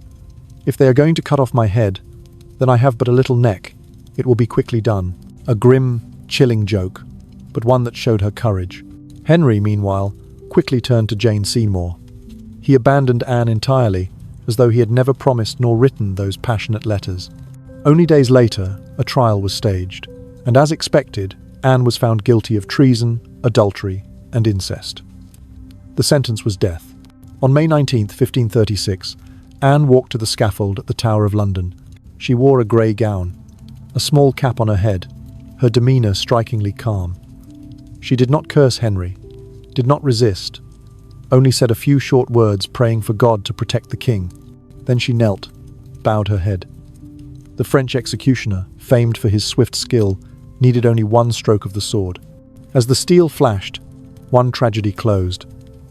"If they are going to cut off my head, then I have but a little neck. It will be quickly done." A grim, chilling joke, but one that showed her courage. Henry, meanwhile, quickly turned to Jane Seymour. He abandoned Anne entirely, as though he had never promised nor written those passionate letters. Only days later, a trial was staged, and as expected, Anne was found guilty of treason, adultery, and incest. The sentence was death. On May 19, 1536, Anne walked to the scaffold at the Tower of London. She wore a grey gown, a small cap on her head, her demeanour strikingly calm. She did not curse Henry, did not resist, only said a few short words praying for God to protect the king. Then she knelt, bowed her head. The French executioner, famed for his swift skill, needed only one stroke of the sword. As the steel flashed, one tragedy closed,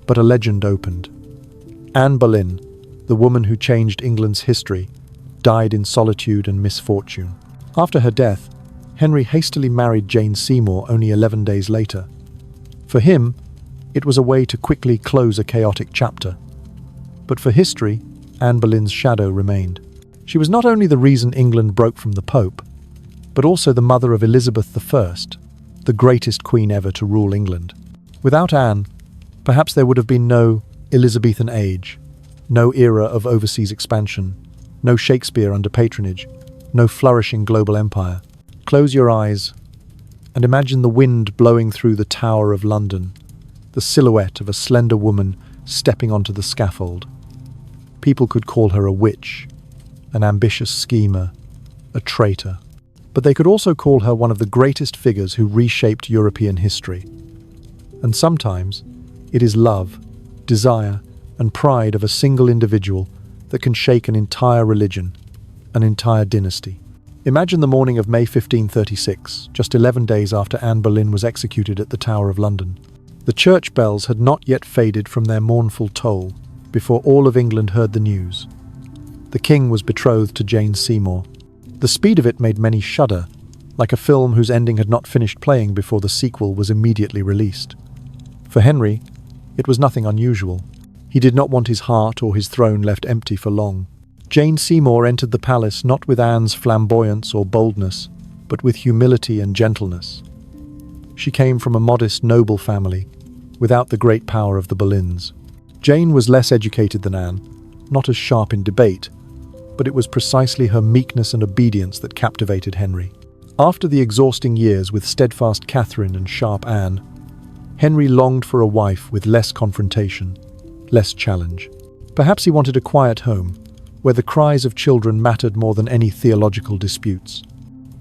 but a legend opened. Anne Boleyn, the woman who changed England's history, died in solitude and misfortune. After her death, Henry hastily married Jane Seymour only 11 days later. For him, it was a way to quickly close a chaotic chapter. But for history, Anne Boleyn's shadow remained. She was not only the reason England broke from the Pope, but also the mother of Elizabeth I, the greatest queen ever to rule England. Without Anne, perhaps there would have been no Elizabethan age, no era of overseas expansion, no Shakespeare under patronage, no flourishing global empire. Close your eyes and imagine the wind blowing through the Tower of London, the silhouette of a slender woman stepping onto the scaffold. People could call her a witch, an ambitious schemer, a traitor. But they could also call her one of the greatest figures who reshaped European history. And sometimes, it is love, desire, and pride of a single individual that can shake an entire religion, an entire dynasty. Imagine the morning of May 1536, just 11 days after Anne Boleyn was executed at the Tower of London. The church bells had not yet faded from their mournful toll before all of England heard the news. The king was betrothed to Jane Seymour. The speed of it made many shudder, like a film whose ending had not finished playing before the sequel was immediately released. For Henry, it was nothing unusual. He did not want his heart or his throne left empty for long. Jane Seymour entered the palace not with Anne's flamboyance or boldness, but with humility and gentleness. She came from a modest, noble family, without the great power of the Boleyns. Jane was less educated than Anne, not as sharp in debate, but it was precisely her meekness and obedience that captivated Henry. After the exhausting years with steadfast Catherine and sharp Anne, Henry longed for a wife with less confrontation, less challenge. Perhaps he wanted a quiet home, where the cries of children mattered more than any theological disputes.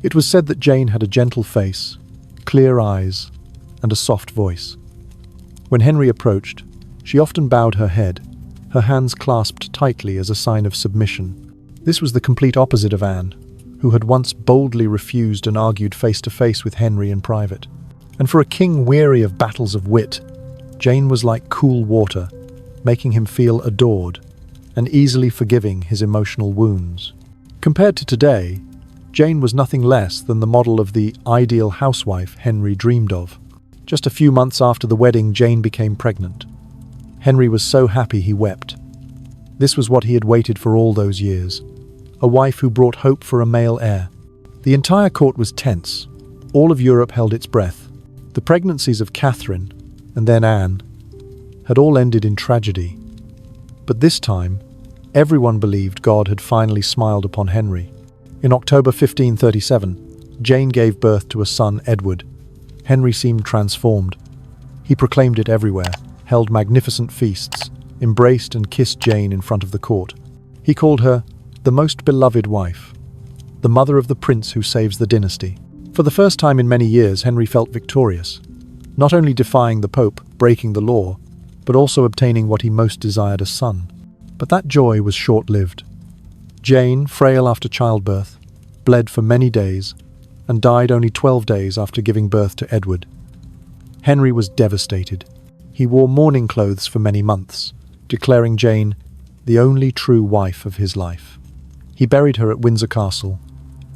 It was said that Jane had a gentle face, clear eyes, and a soft voice. When Henry approached, she often bowed her head, her hands clasped tightly as a sign of submission. This was the complete opposite of Anne, who had once boldly refused and argued face-to-face with Henry in private. And for a king weary of battles of wit, Jane was like cool water, making him feel adored and easily forgiving his emotional wounds. Compared to today, Jane was nothing less than the model of the ideal housewife Henry dreamed of. Just a few months after the wedding, Jane became pregnant. Henry was so happy he wept. This was what he had waited for all those years, a wife who brought hope for a male heir. The entire court was tense. All of Europe held its breath. The pregnancies of Catherine, and then Anne, had all ended in tragedy. But this time, everyone believed God had finally smiled upon Henry. In October 1537, Jane gave birth to a son, Edward. Henry seemed transformed. He proclaimed it everywhere, held magnificent feasts, embraced and kissed Jane in front of the court. He called her the most beloved wife, the mother of the prince who saves the dynasty. For the first time in many years, Henry felt victorious, not only defying the Pope, breaking the law, but also obtaining what he most desired, a son. But that joy was short-lived. Jane, frail after childbirth, bled for many days and died only 12 days after giving birth to Edward. Henry was devastated. He wore mourning clothes for many months, declaring Jane the only true wife of his life. He buried her at Windsor Castle,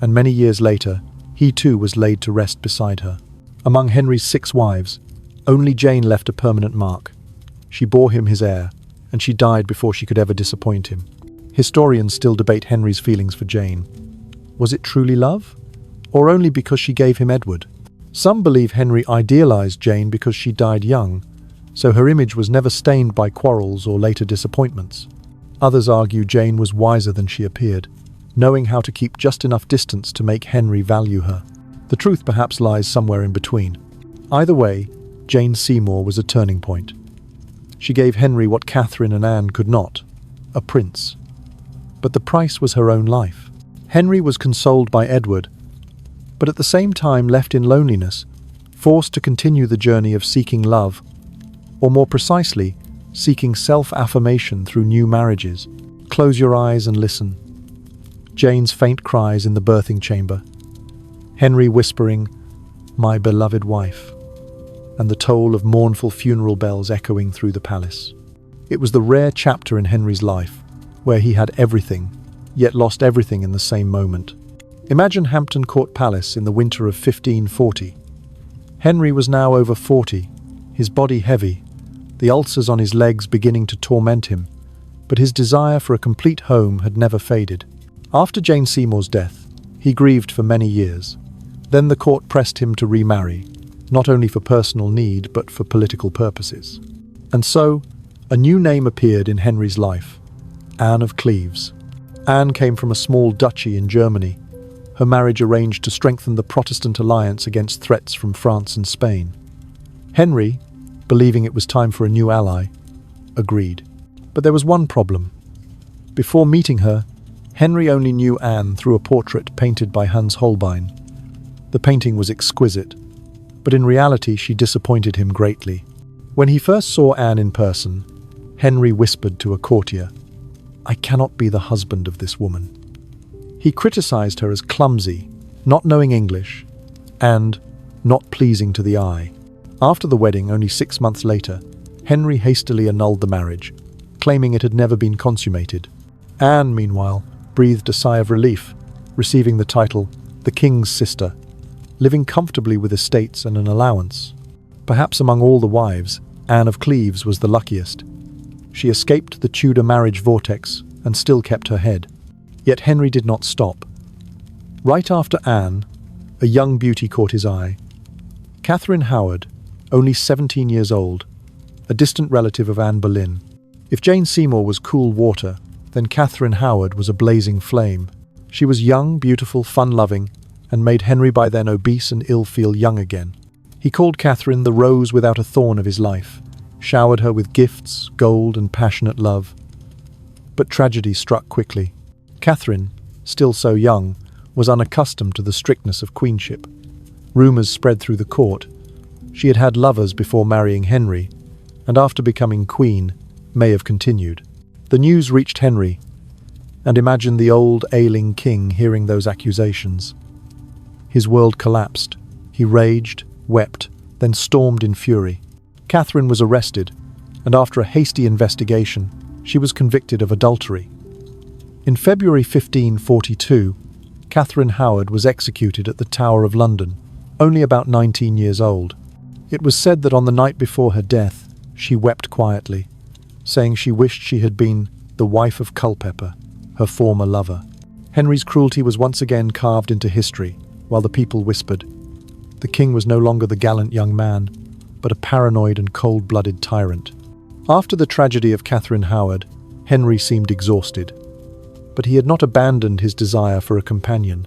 and many years later, he too was laid to rest beside her. Among Henry's 6 wives, only Jane left a permanent mark. She bore him his heir, and she died before she could ever disappoint him. Historians still debate Henry's feelings for Jane. Was it truly love? Or only because she gave him Edward? Some believe Henry idealized Jane because she died young, so her image was never stained by quarrels or later disappointments. Others argue Jane was wiser than she appeared, knowing how to keep just enough distance to make Henry value her. The truth perhaps lies somewhere in between. Either way, Jane Seymour was a turning point. She gave Henry what Catherine and Anne could not, a prince. But the price was her own life. Henry was consoled by Edward, but at the same time left in loneliness, forced to continue the journey of seeking love, or more precisely, seeking self-affirmation through new marriages. Close your eyes and listen. Jane's faint cries in the birthing chamber, Henry whispering, "My beloved wife," and the toll of mournful funeral bells echoing through the palace. It was the rare chapter in Henry's life where he had everything, yet lost everything in the same moment. Imagine Hampton Court Palace in the winter of 1540. Henry was now over 40, his body heavy, the ulcers on his legs beginning to torment him, but his desire for a complete home had never faded. After Jane Seymour's death, he grieved for many years. Then the court pressed him to remarry, not only for personal need but for political purposes. And so, a new name appeared in Henry's life, Anne of Cleves. Anne came from a small duchy in Germany, her marriage arranged to strengthen the Protestant alliance against threats from France and Spain. Henry, believing it was time for a new ally, agreed. But there was one problem. Before meeting her, Henry only knew Anne through a portrait painted by Hans Holbein. The painting was exquisite, but in reality she disappointed him greatly. When he first saw Anne in person, Henry whispered to a courtier, "I cannot be the husband of this woman." He criticized her as clumsy, not knowing English, and not pleasing to the eye. After the wedding, only 6 months later, Henry hastily annulled the marriage, claiming it had never been consummated. Anne, meanwhile, breathed a sigh of relief, receiving the title the King's Sister, living comfortably with estates and an allowance. Perhaps among all the wives, Anne of Cleves was the luckiest. She escaped the Tudor marriage vortex and still kept her head. Yet Henry did not stop. Right after Anne, a young beauty caught his eye. Catherine Howard, only 17 years old, a distant relative of Anne Boleyn. If Jane Seymour was cool water, then Catherine Howard was a blazing flame. She was young, beautiful, fun-loving, and made Henry by then obese and ill feel young again. He called Catherine the rose without a thorn of his life, showered her with gifts, gold, and passionate love. But tragedy struck quickly. Catherine, still so young, was unaccustomed to the strictness of queenship. Rumours spread through the court. She had had lovers before marrying Henry, and after becoming queen, may have continued. The news reached Henry, and imagine the old, ailing king hearing those accusations. His world collapsed. He raged, wept, then stormed in fury. Catherine was arrested, and after a hasty investigation, she was convicted of adultery. In February 1542, Catherine Howard was executed at the Tower of London, only about 19 years old. It was said that on the night before her death, she wept quietly, saying she wished she had been the wife of Culpeper, her former lover. Henry's cruelty was once again carved into history, while the people whispered. The king was no longer the gallant young man, but a paranoid and cold-blooded tyrant. After the tragedy of Catherine Howard, Henry seemed exhausted. But he had not abandoned his desire for a companion.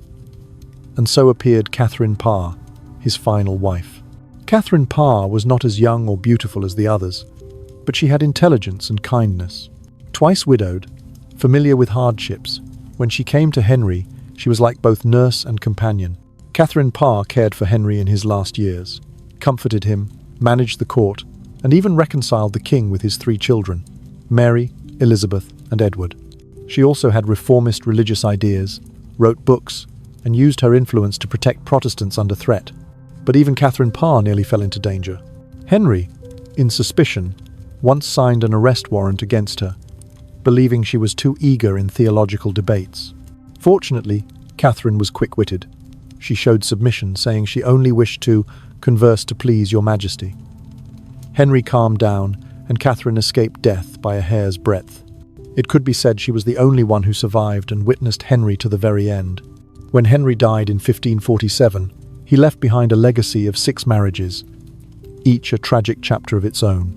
And so appeared Catherine Parr, his final wife. Catherine Parr was not as young or beautiful as the others, but she had intelligence and kindness. Twice widowed, familiar with hardships, when she came to Henry, she was like both nurse and companion. Catherine Parr cared for Henry in his last years, comforted him, managed the court, and even reconciled the king with his 3 children, Mary, Elizabeth, and Edward. She also had reformist religious ideas, wrote books, and used her influence to protect Protestants under threat. But even Catherine Parr nearly fell into danger. Henry, in suspicion, once signed an arrest warrant against her, believing she was too eager in theological debates. Fortunately, Catherine was quick-witted. She showed submission, saying she only wished to converse to please your majesty. Henry calmed down, and Catherine escaped death by a hair's breadth. It could be said she was the only one who survived and witnessed Henry to the very end. When Henry died in 1547, he left behind a legacy of 6 marriages, each a tragic chapter of its own.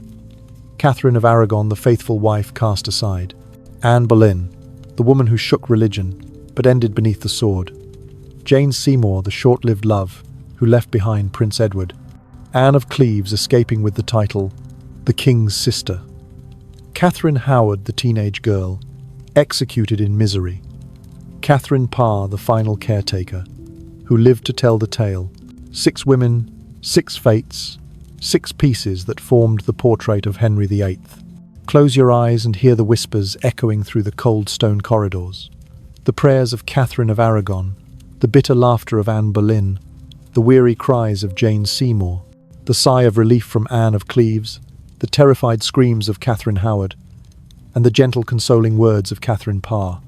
Catherine of Aragon, the faithful wife, cast aside. Anne Boleyn, the woman who shook religion, but ended beneath the sword. Jane Seymour, the short-lived love, who left behind Prince Edward. Anne of Cleves, escaping with the title, the King's Sister. Catherine Howard, the teenage girl, executed in misery. Catherine Parr, the final caretaker, who lived to tell the tale. 6 women, 6 fates, 6 pieces that formed the portrait of Henry VIII. Close your eyes and hear the whispers echoing through the cold stone corridors. The prayers of Catherine of Aragon, the bitter laughter of Anne Boleyn, the weary cries of Jane Seymour, the sigh of relief from Anne of Cleves, the terrified screams of Catherine Howard, and the gentle consoling words of Catherine Parr.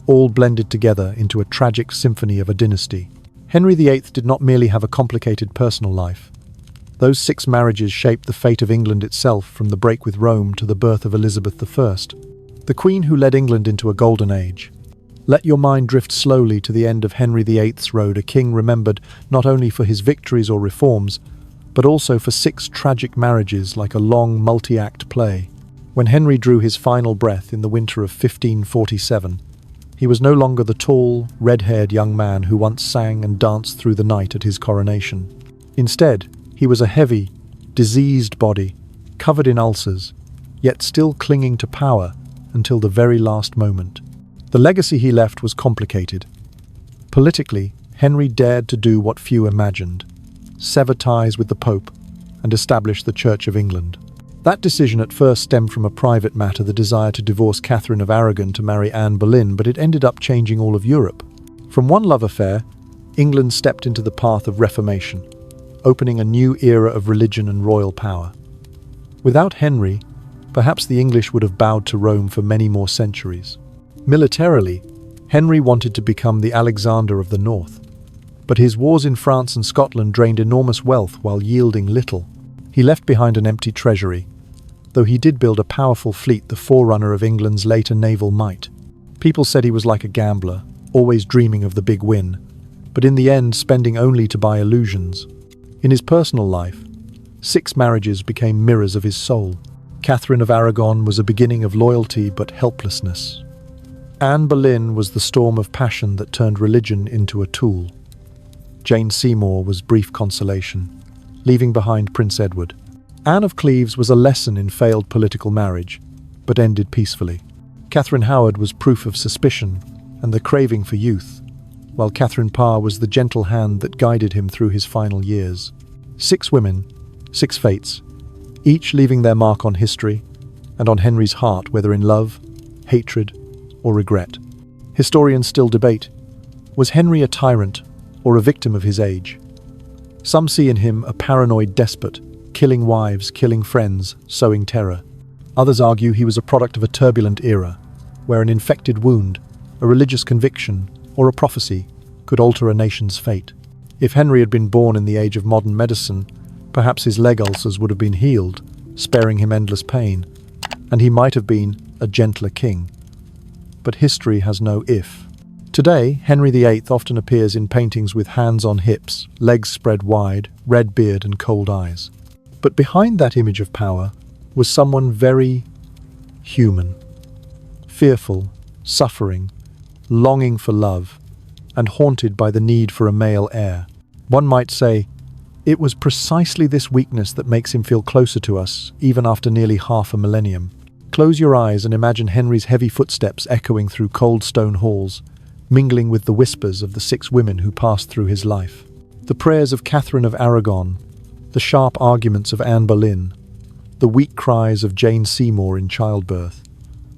all blended together into a tragic symphony of a dynasty. Henry VIII did not merely have a complicated personal life. Those 6 marriages shaped the fate of England itself, from the break with Rome to the birth of Elizabeth I, the queen who led England into a golden age. Let your mind drift slowly to the end of Henry VIII's road, a king remembered not only for his victories or reforms, but also for 6 tragic marriages like a long multi-act play. When Henry drew his final breath in the winter of 1547, he was no longer the tall, red-haired young man who once sang and danced through the night at his coronation. Instead, he was a heavy, diseased body, covered in ulcers, yet still clinging to power until the very last moment. The legacy he left was complicated. Politically, Henry dared to do what few imagined: sever ties with the Pope and establish the Church of England. That decision at first stemmed from a private matter, the desire to divorce Catherine of Aragon to marry Anne Boleyn, but it ended up changing all of Europe. From one love affair, England stepped into the path of Reformation, opening a new era of religion and royal power. Without Henry, perhaps the English would have bowed to Rome for many more centuries. Militarily, Henry wanted to become the Alexander of the North, but his wars in France and Scotland drained enormous wealth while yielding little. He left behind an empty treasury, though he did build a powerful fleet, the forerunner of England's later naval might. People said he was like a gambler, always dreaming of the big win, but in the end spending only to buy illusions. In his personal life, 6 marriages became mirrors of his soul. Catherine of Aragon was a beginning of loyalty but helplessness. Anne Boleyn was the storm of passion that turned religion into a tool. Jane Seymour was brief consolation, leaving behind Prince Edward. Anne of Cleves was a lesson in failed political marriage, but ended peacefully. Catherine Howard was proof of suspicion and the craving for youth, while Catherine Parr was the gentle hand that guided him through his final years. 6 women, 6 fates, each leaving their mark on history and on Henry's heart, whether in love, hatred, or regret. Historians still debate, was Henry a tyrant or a victim of his age? Some see in him a paranoid despot, killing wives, killing friends, sowing terror. Others argue he was a product of a turbulent era, where an infected wound, a religious conviction, or a prophecy could alter a nation's fate. If Henry had been born in the age of modern medicine, perhaps his leg ulcers would have been healed, sparing him endless pain, and he might have been a gentler king. But history has no if. Today, Henry VIII often appears in paintings with hands on hips, legs spread wide, red beard and cold eyes. But behind that image of power was someone very human, fearful, suffering, longing for love, and haunted by the need for a male heir. One might say, it was precisely this weakness that makes him feel closer to us, even after nearly half a millennium. Close your eyes and imagine Henry's heavy footsteps echoing through cold stone halls, mingling with the whispers of the 6 women who passed through his life. The prayers of Catherine of Aragon, the sharp arguments of Anne Boleyn, the weak cries of Jane Seymour in childbirth,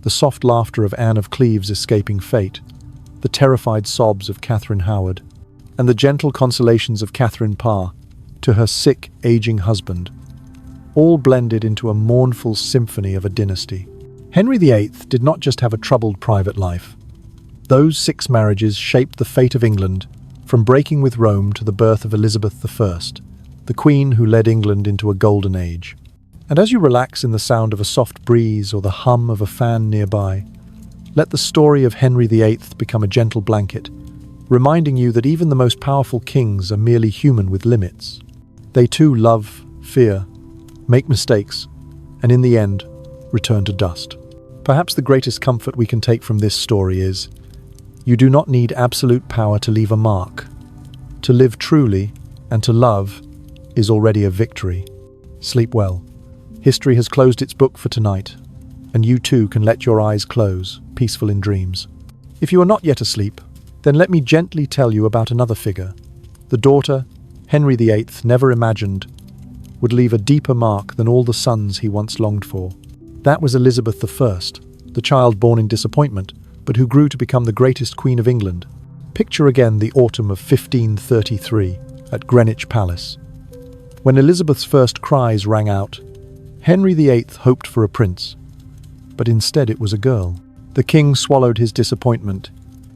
the soft laughter of Anne of Cleves escaping fate, the terrified sobs of Catherine Howard, and the gentle consolations of Catherine Parr to her sick, aging husband, all blended into a mournful symphony of a dynasty. Henry VIII did not just have a troubled private life. Those 6 marriages shaped the fate of England, from breaking with Rome to the birth of Elizabeth I, the queen who led England into a golden age. And as you relax in the sound of a soft breeze or the hum of a fan nearby, let the story of Henry VIII become a gentle blanket, reminding you that even the most powerful kings are merely human with limits. They too love, fear, make mistakes, and in the end, return to dust. Perhaps the greatest comfort we can take from this story is, you do not need absolute power to leave a mark. To live truly and to love is already a victory. Sleep well. History has closed its book for tonight, and you too can let your eyes close, peaceful in dreams. If you are not yet asleep, then let me gently tell you about another figure, the daughter Henry VIII never imagined would leave a deeper mark than all the sons he once longed for. That was Elizabeth I, the child born in disappointment, but who grew to become the greatest Queen of England. Picture again the autumn of 1533 at Greenwich Palace. When Elizabeth's first cries rang out, Henry VIII hoped for a prince, but instead it was a girl. The king swallowed his disappointment,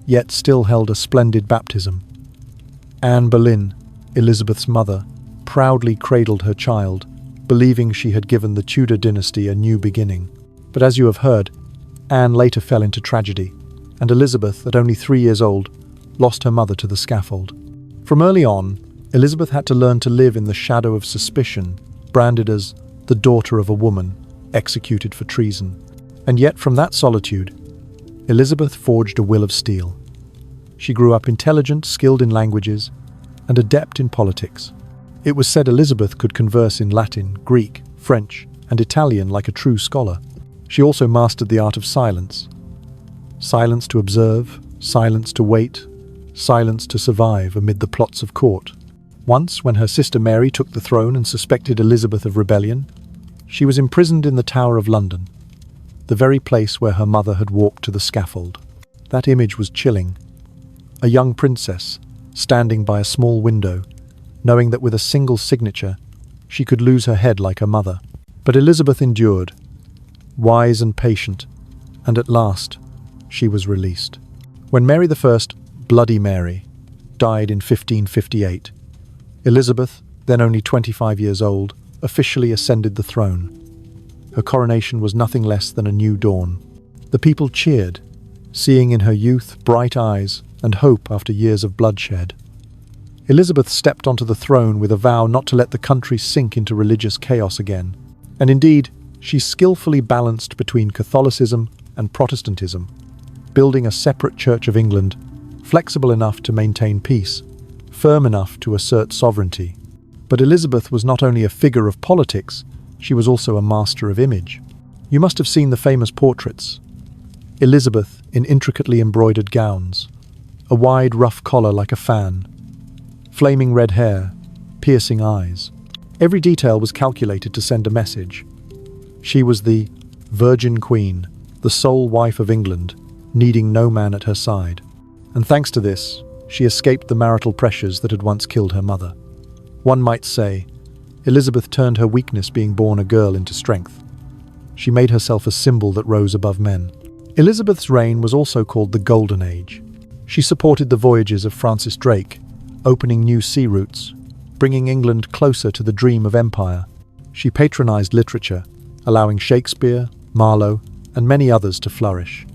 yet still held a splendid baptism. Anne Boleyn, Elizabeth's mother, proudly cradled her child, believing she had given the Tudor dynasty a new beginning. But as you have heard, Anne later fell into tragedy, and Elizabeth, at only 3 years old, lost her mother to the scaffold. From early on, Elizabeth had to learn to live in the shadow of suspicion, branded as the daughter of a woman, executed for treason. And yet, from that solitude, Elizabeth forged a will of steel. She grew up intelligent, skilled in languages, and adept in politics. It was said Elizabeth could converse in Latin, Greek, French, and Italian like a true scholar. She also mastered the art of silence. Silence to observe, silence to wait, silence to survive amid the plots of court. Once, when her sister Mary took the throne and suspected Elizabeth of rebellion, she was imprisoned in the Tower of London, the very place where her mother had walked to the scaffold. That image was chilling. A young princess, standing by a small window, knowing that with a single signature, she could lose her head like her mother. But Elizabeth endured, wise and patient, and at last, she was released. When Mary I, Bloody Mary, died in 1558, Elizabeth, then only 25 years old, officially ascended the throne. Her coronation was nothing less than a new dawn. The people cheered, seeing in her youth bright eyes and hope after years of bloodshed. Elizabeth stepped onto the throne with a vow not to let the country sink into religious chaos again. And indeed, she skillfully balanced between Catholicism and Protestantism, building a separate Church of England, flexible enough to maintain peace, firm enough to assert sovereignty. But Elizabeth was not only a figure of politics, she was also a master of image. You must have seen the famous portraits. Elizabeth in intricately embroidered gowns, a wide rough collar like a fan, flaming red hair, piercing eyes. Every detail was calculated to send a message. She was the Virgin Queen, the sole wife of England, needing no man at her side. And thanks to this, she escaped the marital pressures that had once killed her mother. One might say, Elizabeth turned her weakness being born a girl into strength. She made herself a symbol that rose above men. Elizabeth's reign was also called the Golden Age. She supported the voyages of Francis Drake, opening new sea routes, bringing England closer to the dream of empire. She patronized literature, allowing Shakespeare, Marlowe, and many others to flourish.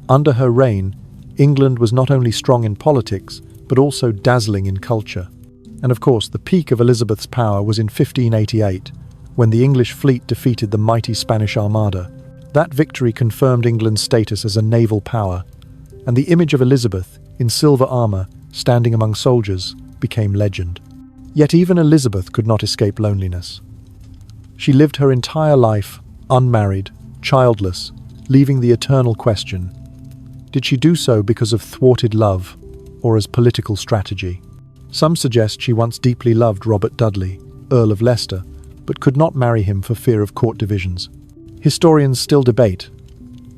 Under her reign, England was not only strong in politics, but also dazzling in culture. And of course, the peak of Elizabeth's power was in 1588, when the English fleet defeated the mighty Spanish Armada. That victory confirmed England's status as a naval power, and the image of Elizabeth, in silver armor, standing among soldiers, became legend. Yet even Elizabeth could not escape loneliness. She lived her entire life, unmarried, childless, leaving the eternal question: did she do so because of thwarted love, or as political strategy? Some suggest she once deeply loved Robert Dudley, Earl of Leicester, but could not marry him for fear of court divisions. Historians still debate,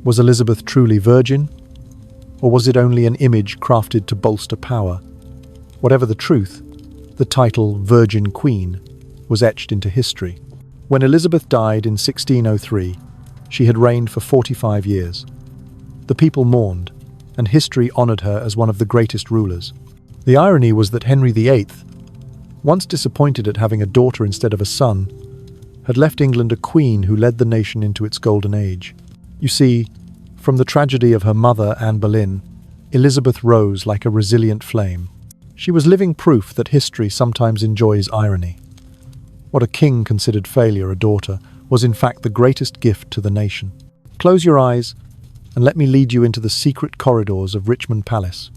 was Elizabeth truly virgin, or was it only an image crafted to bolster power? Whatever the truth, the title Virgin Queen was etched into history. When Elizabeth died in 1603, she had reigned for 45 years. The people mourned, and history honored her as one of the greatest rulers. The irony was that Henry VIII, once disappointed at having a daughter instead of a son, had left England a queen who led the nation into its golden age. You see, from the tragedy of her mother, Anne Boleyn, Elizabeth rose like a resilient flame. She was living proof that history sometimes enjoys irony. What a king considered failure a daughter was in fact the greatest gift to the nation. Close your eyes and let me lead you into the secret corridors of Richmond Palace,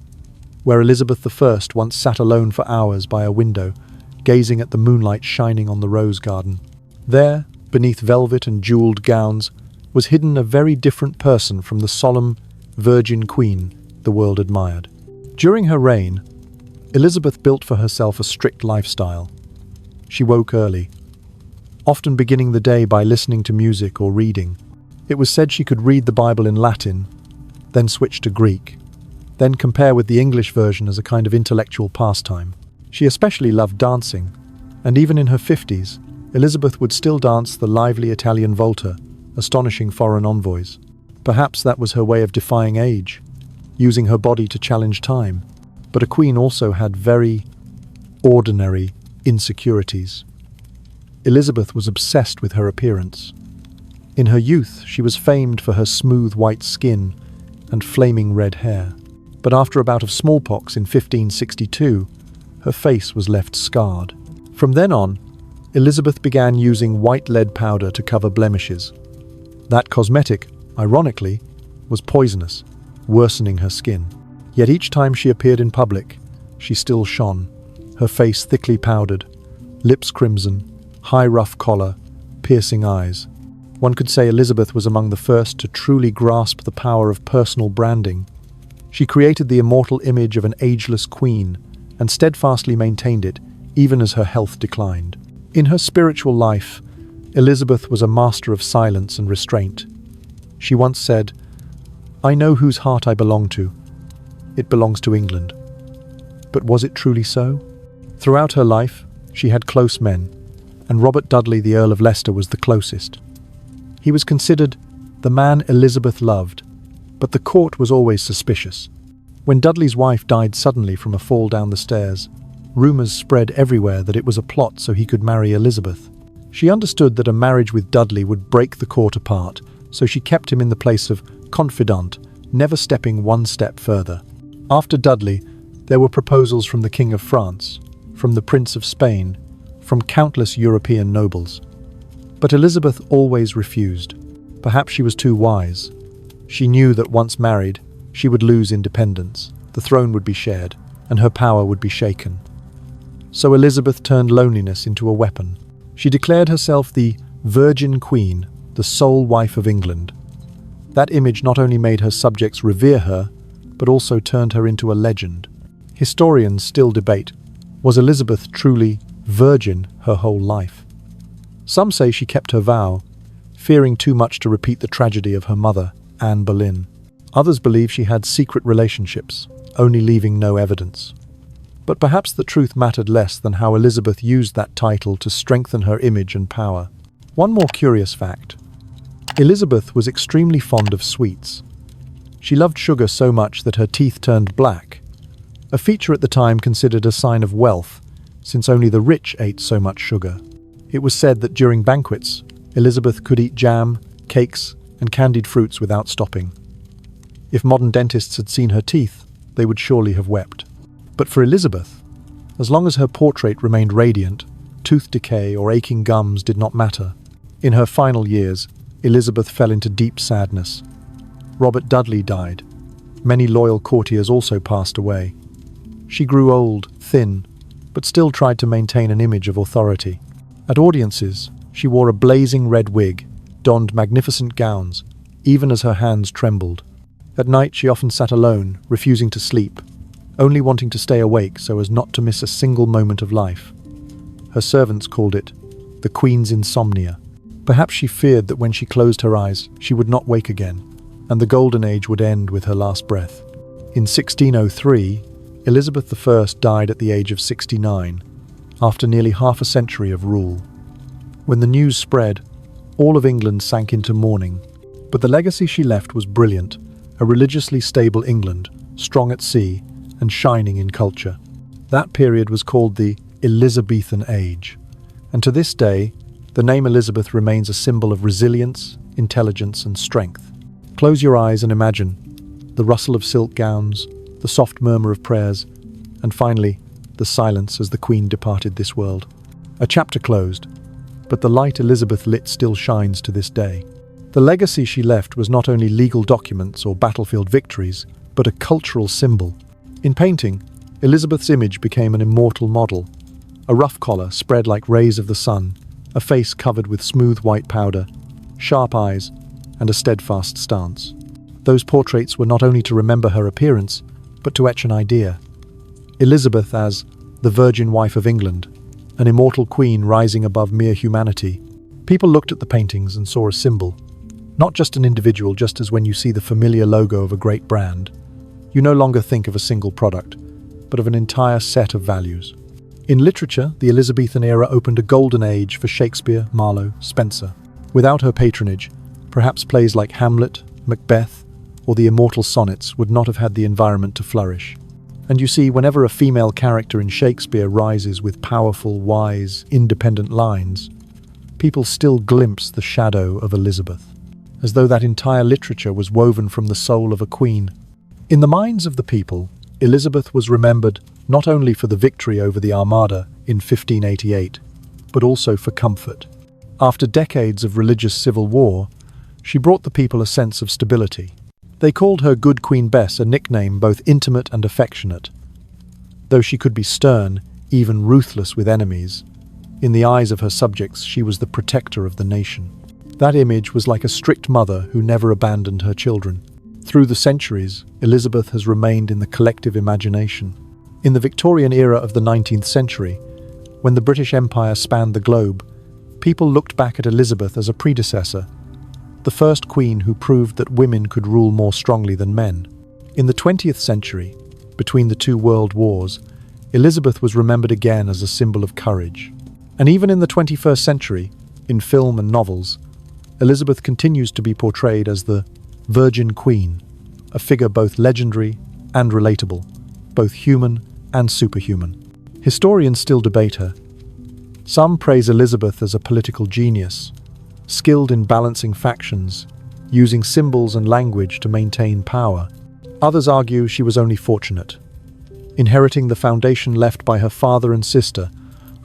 where Elizabeth I once sat alone for hours by a window, gazing at the moonlight shining on the rose garden. There, beneath velvet and jeweled gowns, was hidden a very different person from the solemn, virgin queen the world admired. During her reign, Elizabeth built for herself a strict lifestyle. She woke early, often beginning the day by listening to music or reading. It was said she could read the Bible in Latin, then switch to Greek, then compare with the English version as a kind of intellectual pastime. She especially loved dancing, and even in her 50s, Elizabeth would still dance the lively Italian volta, astonishing foreign envoys. Perhaps that was her way of defying age. using her body to challenge time. But a queen also had very ordinary insecurities. Elizabeth was obsessed with her appearance. In her youth, she was famed for her smooth white skin and flaming red hair. But after a bout of smallpox in 1562, her face was left scarred. From then on, Elizabeth began using white lead powder to cover blemishes. That cosmetic, ironically, was poisonous, worsening her skin. Yet each time she appeared in public, she still shone, her face thickly powdered, lips crimson, high rough collar, piercing eyes. One could say Elizabeth was among the first to truly grasp the power of personal branding. She created the immortal image of an ageless queen and steadfastly maintained it, even as her health declined. In her spiritual life, Elizabeth was a master of silence and restraint. She once said, "I know whose heart I belong to. It belongs to England." But was it truly so? Throughout her life, she had close men, and Robert Dudley, the Earl of Leicester, was the closest. He was considered the man Elizabeth loved, but the court was always suspicious. When Dudley's wife died suddenly from a fall down the stairs, rumours spread everywhere that it was a plot so he could marry Elizabeth. She understood that a marriage with Dudley would break the court apart, so she kept him in the place of confidant, never stepping one step further. After Dudley, there were proposals from the King of France, from the Prince of Spain, from countless European nobles. But Elizabeth always refused. Perhaps she was too wise. She knew that once married, she would lose independence, the throne would be shared, and her power would be shaken. So Elizabeth turned loneliness into a weapon. She declared herself the Virgin Queen, the sole wife of England. That image not only made her subjects revere her, but also turned her into a legend. Historians still debate, was Elizabeth truly virgin her whole life? Some say she kept her vow, fearing too much to repeat the tragedy of her mother, Anne Boleyn. Others believe she had secret relationships, only leaving no evidence. But perhaps the truth mattered less than how Elizabeth used that title to strengthen her image and power. One more curious fact. Elizabeth was extremely fond of sweets. She loved sugar so much that her teeth turned black, a feature at the time considered a sign of wealth, since only the rich ate so much sugar. It was said that during banquets, Elizabeth could eat jam, cakes, and candied fruits without stopping. If modern dentists had seen her teeth, they would surely have wept. But for Elizabeth, as long as her portrait remained radiant, tooth decay or aching gums did not matter. In her final years, Elizabeth fell into deep sadness. Robert Dudley died. Many loyal courtiers also passed away. She grew old, thin, but still tried to maintain an image of authority. At audiences, she wore a blazing red wig, donned magnificent gowns, even as her hands trembled. At night, she often sat alone, refusing to sleep, only wanting to stay awake so as not to miss a single moment of life. Her servants called it the Queen's insomnia. Perhaps she feared that when she closed her eyes, she would not wake again, and the Golden Age would end with her last breath. In 1603, Elizabeth I died at the age of 69, after nearly half a century of rule. When the news spread, all of England sank into mourning. But the legacy she left was brilliant, a religiously stable England, strong at sea and shining in culture. That period was called the Elizabethan Age, and to this day, the name Elizabeth remains a symbol of resilience, intelligence, and strength. Close your eyes and imagine the rustle of silk gowns, the soft murmur of prayers, and finally, the silence as the Queen departed this world. A chapter closed, but the light Elizabeth lit still shines to this day. The legacy she left was not only legal documents or battlefield victories, but a cultural symbol. In painting, Elizabeth's image became an immortal model. A ruff collar spread like rays of the sun, a face covered with smooth white powder, sharp eyes, and a steadfast stance. Those portraits were not only to remember her appearance, but to etch an idea. Elizabeth as the Virgin Wife of England, an immortal queen rising above mere humanity. People looked at the paintings and saw a symbol, not just an individual, just as when you see the familiar logo of a great brand. You no longer think of a single product, but of an entire set of values. In literature, the Elizabethan era opened a golden age for Shakespeare, Marlowe, Spenser. Without her patronage, perhaps plays like Hamlet, Macbeth, or the immortal sonnets would not have had the environment to flourish. And you see, whenever a female character in Shakespeare rises with powerful, wise, independent lines, people still glimpse the shadow of Elizabeth, as though that entire literature was woven from the soul of a queen. In the minds of the people, Elizabeth was remembered not only for the victory over the Armada in 1588, but also for comfort. After decades of religious civil war, she brought the people a sense of stability. They called her Good Queen Bess, a nickname both intimate and affectionate. Though she could be stern, even ruthless with enemies, in the eyes of her subjects she was the protector of the nation. That image was like a strict mother who never abandoned her children. Through the centuries, Elizabeth has remained in the collective imagination. In the Victorian era of the 19th century, when the British Empire spanned the globe, people looked back at Elizabeth as a predecessor, the first queen who proved that women could rule more strongly than men. In the 20th century, between the two world wars, Elizabeth was remembered again as a symbol of courage. And even in the 21st century, in film and novels, Elizabeth continues to be portrayed as the Virgin Queen, a figure both legendary and relatable, both human and superhuman. Historians still debate her. Some praise Elizabeth as a political genius, skilled in balancing factions, using symbols and language to maintain power. Others argue she was only fortunate, inheriting the foundation left by her father and sister,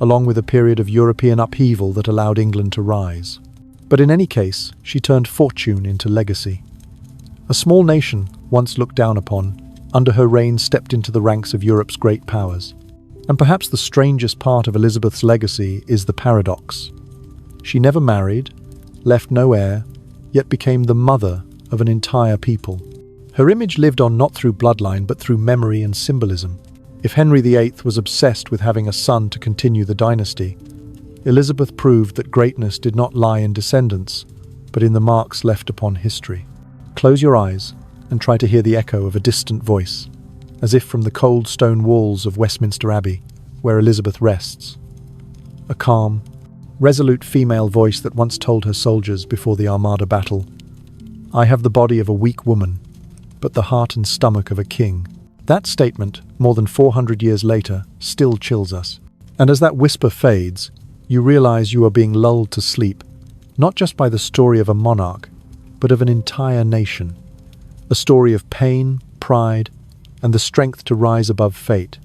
along with a period of European upheaval that allowed England to rise. But in any case, she turned fortune into legacy. A small nation, once looked down upon, under her reign stepped into the ranks of Europe's great powers. And perhaps the strangest part of Elizabeth's legacy is the paradox. She never married, left no heir, yet became the mother of an entire people. Her image lived on not through bloodline but through memory and symbolism. If Henry VIII was obsessed with having a son to continue the dynasty, Elizabeth proved that greatness did not lie in descendants, but in the marks left upon history. Close your eyes and try to hear the echo of a distant voice, as if from the cold stone walls of Westminster Abbey, where Elizabeth rests. A calm, resolute female voice that once told her soldiers before the Armada battle, "I have the body of a weak woman, but the heart and stomach of a king." That statement, more than 400 years later, still chills us. And as that whisper fades, you realize you are being lulled to sleep, not just by the story of a monarch, but of an entire nation. A story of pain, pride, and the strength to rise above fate.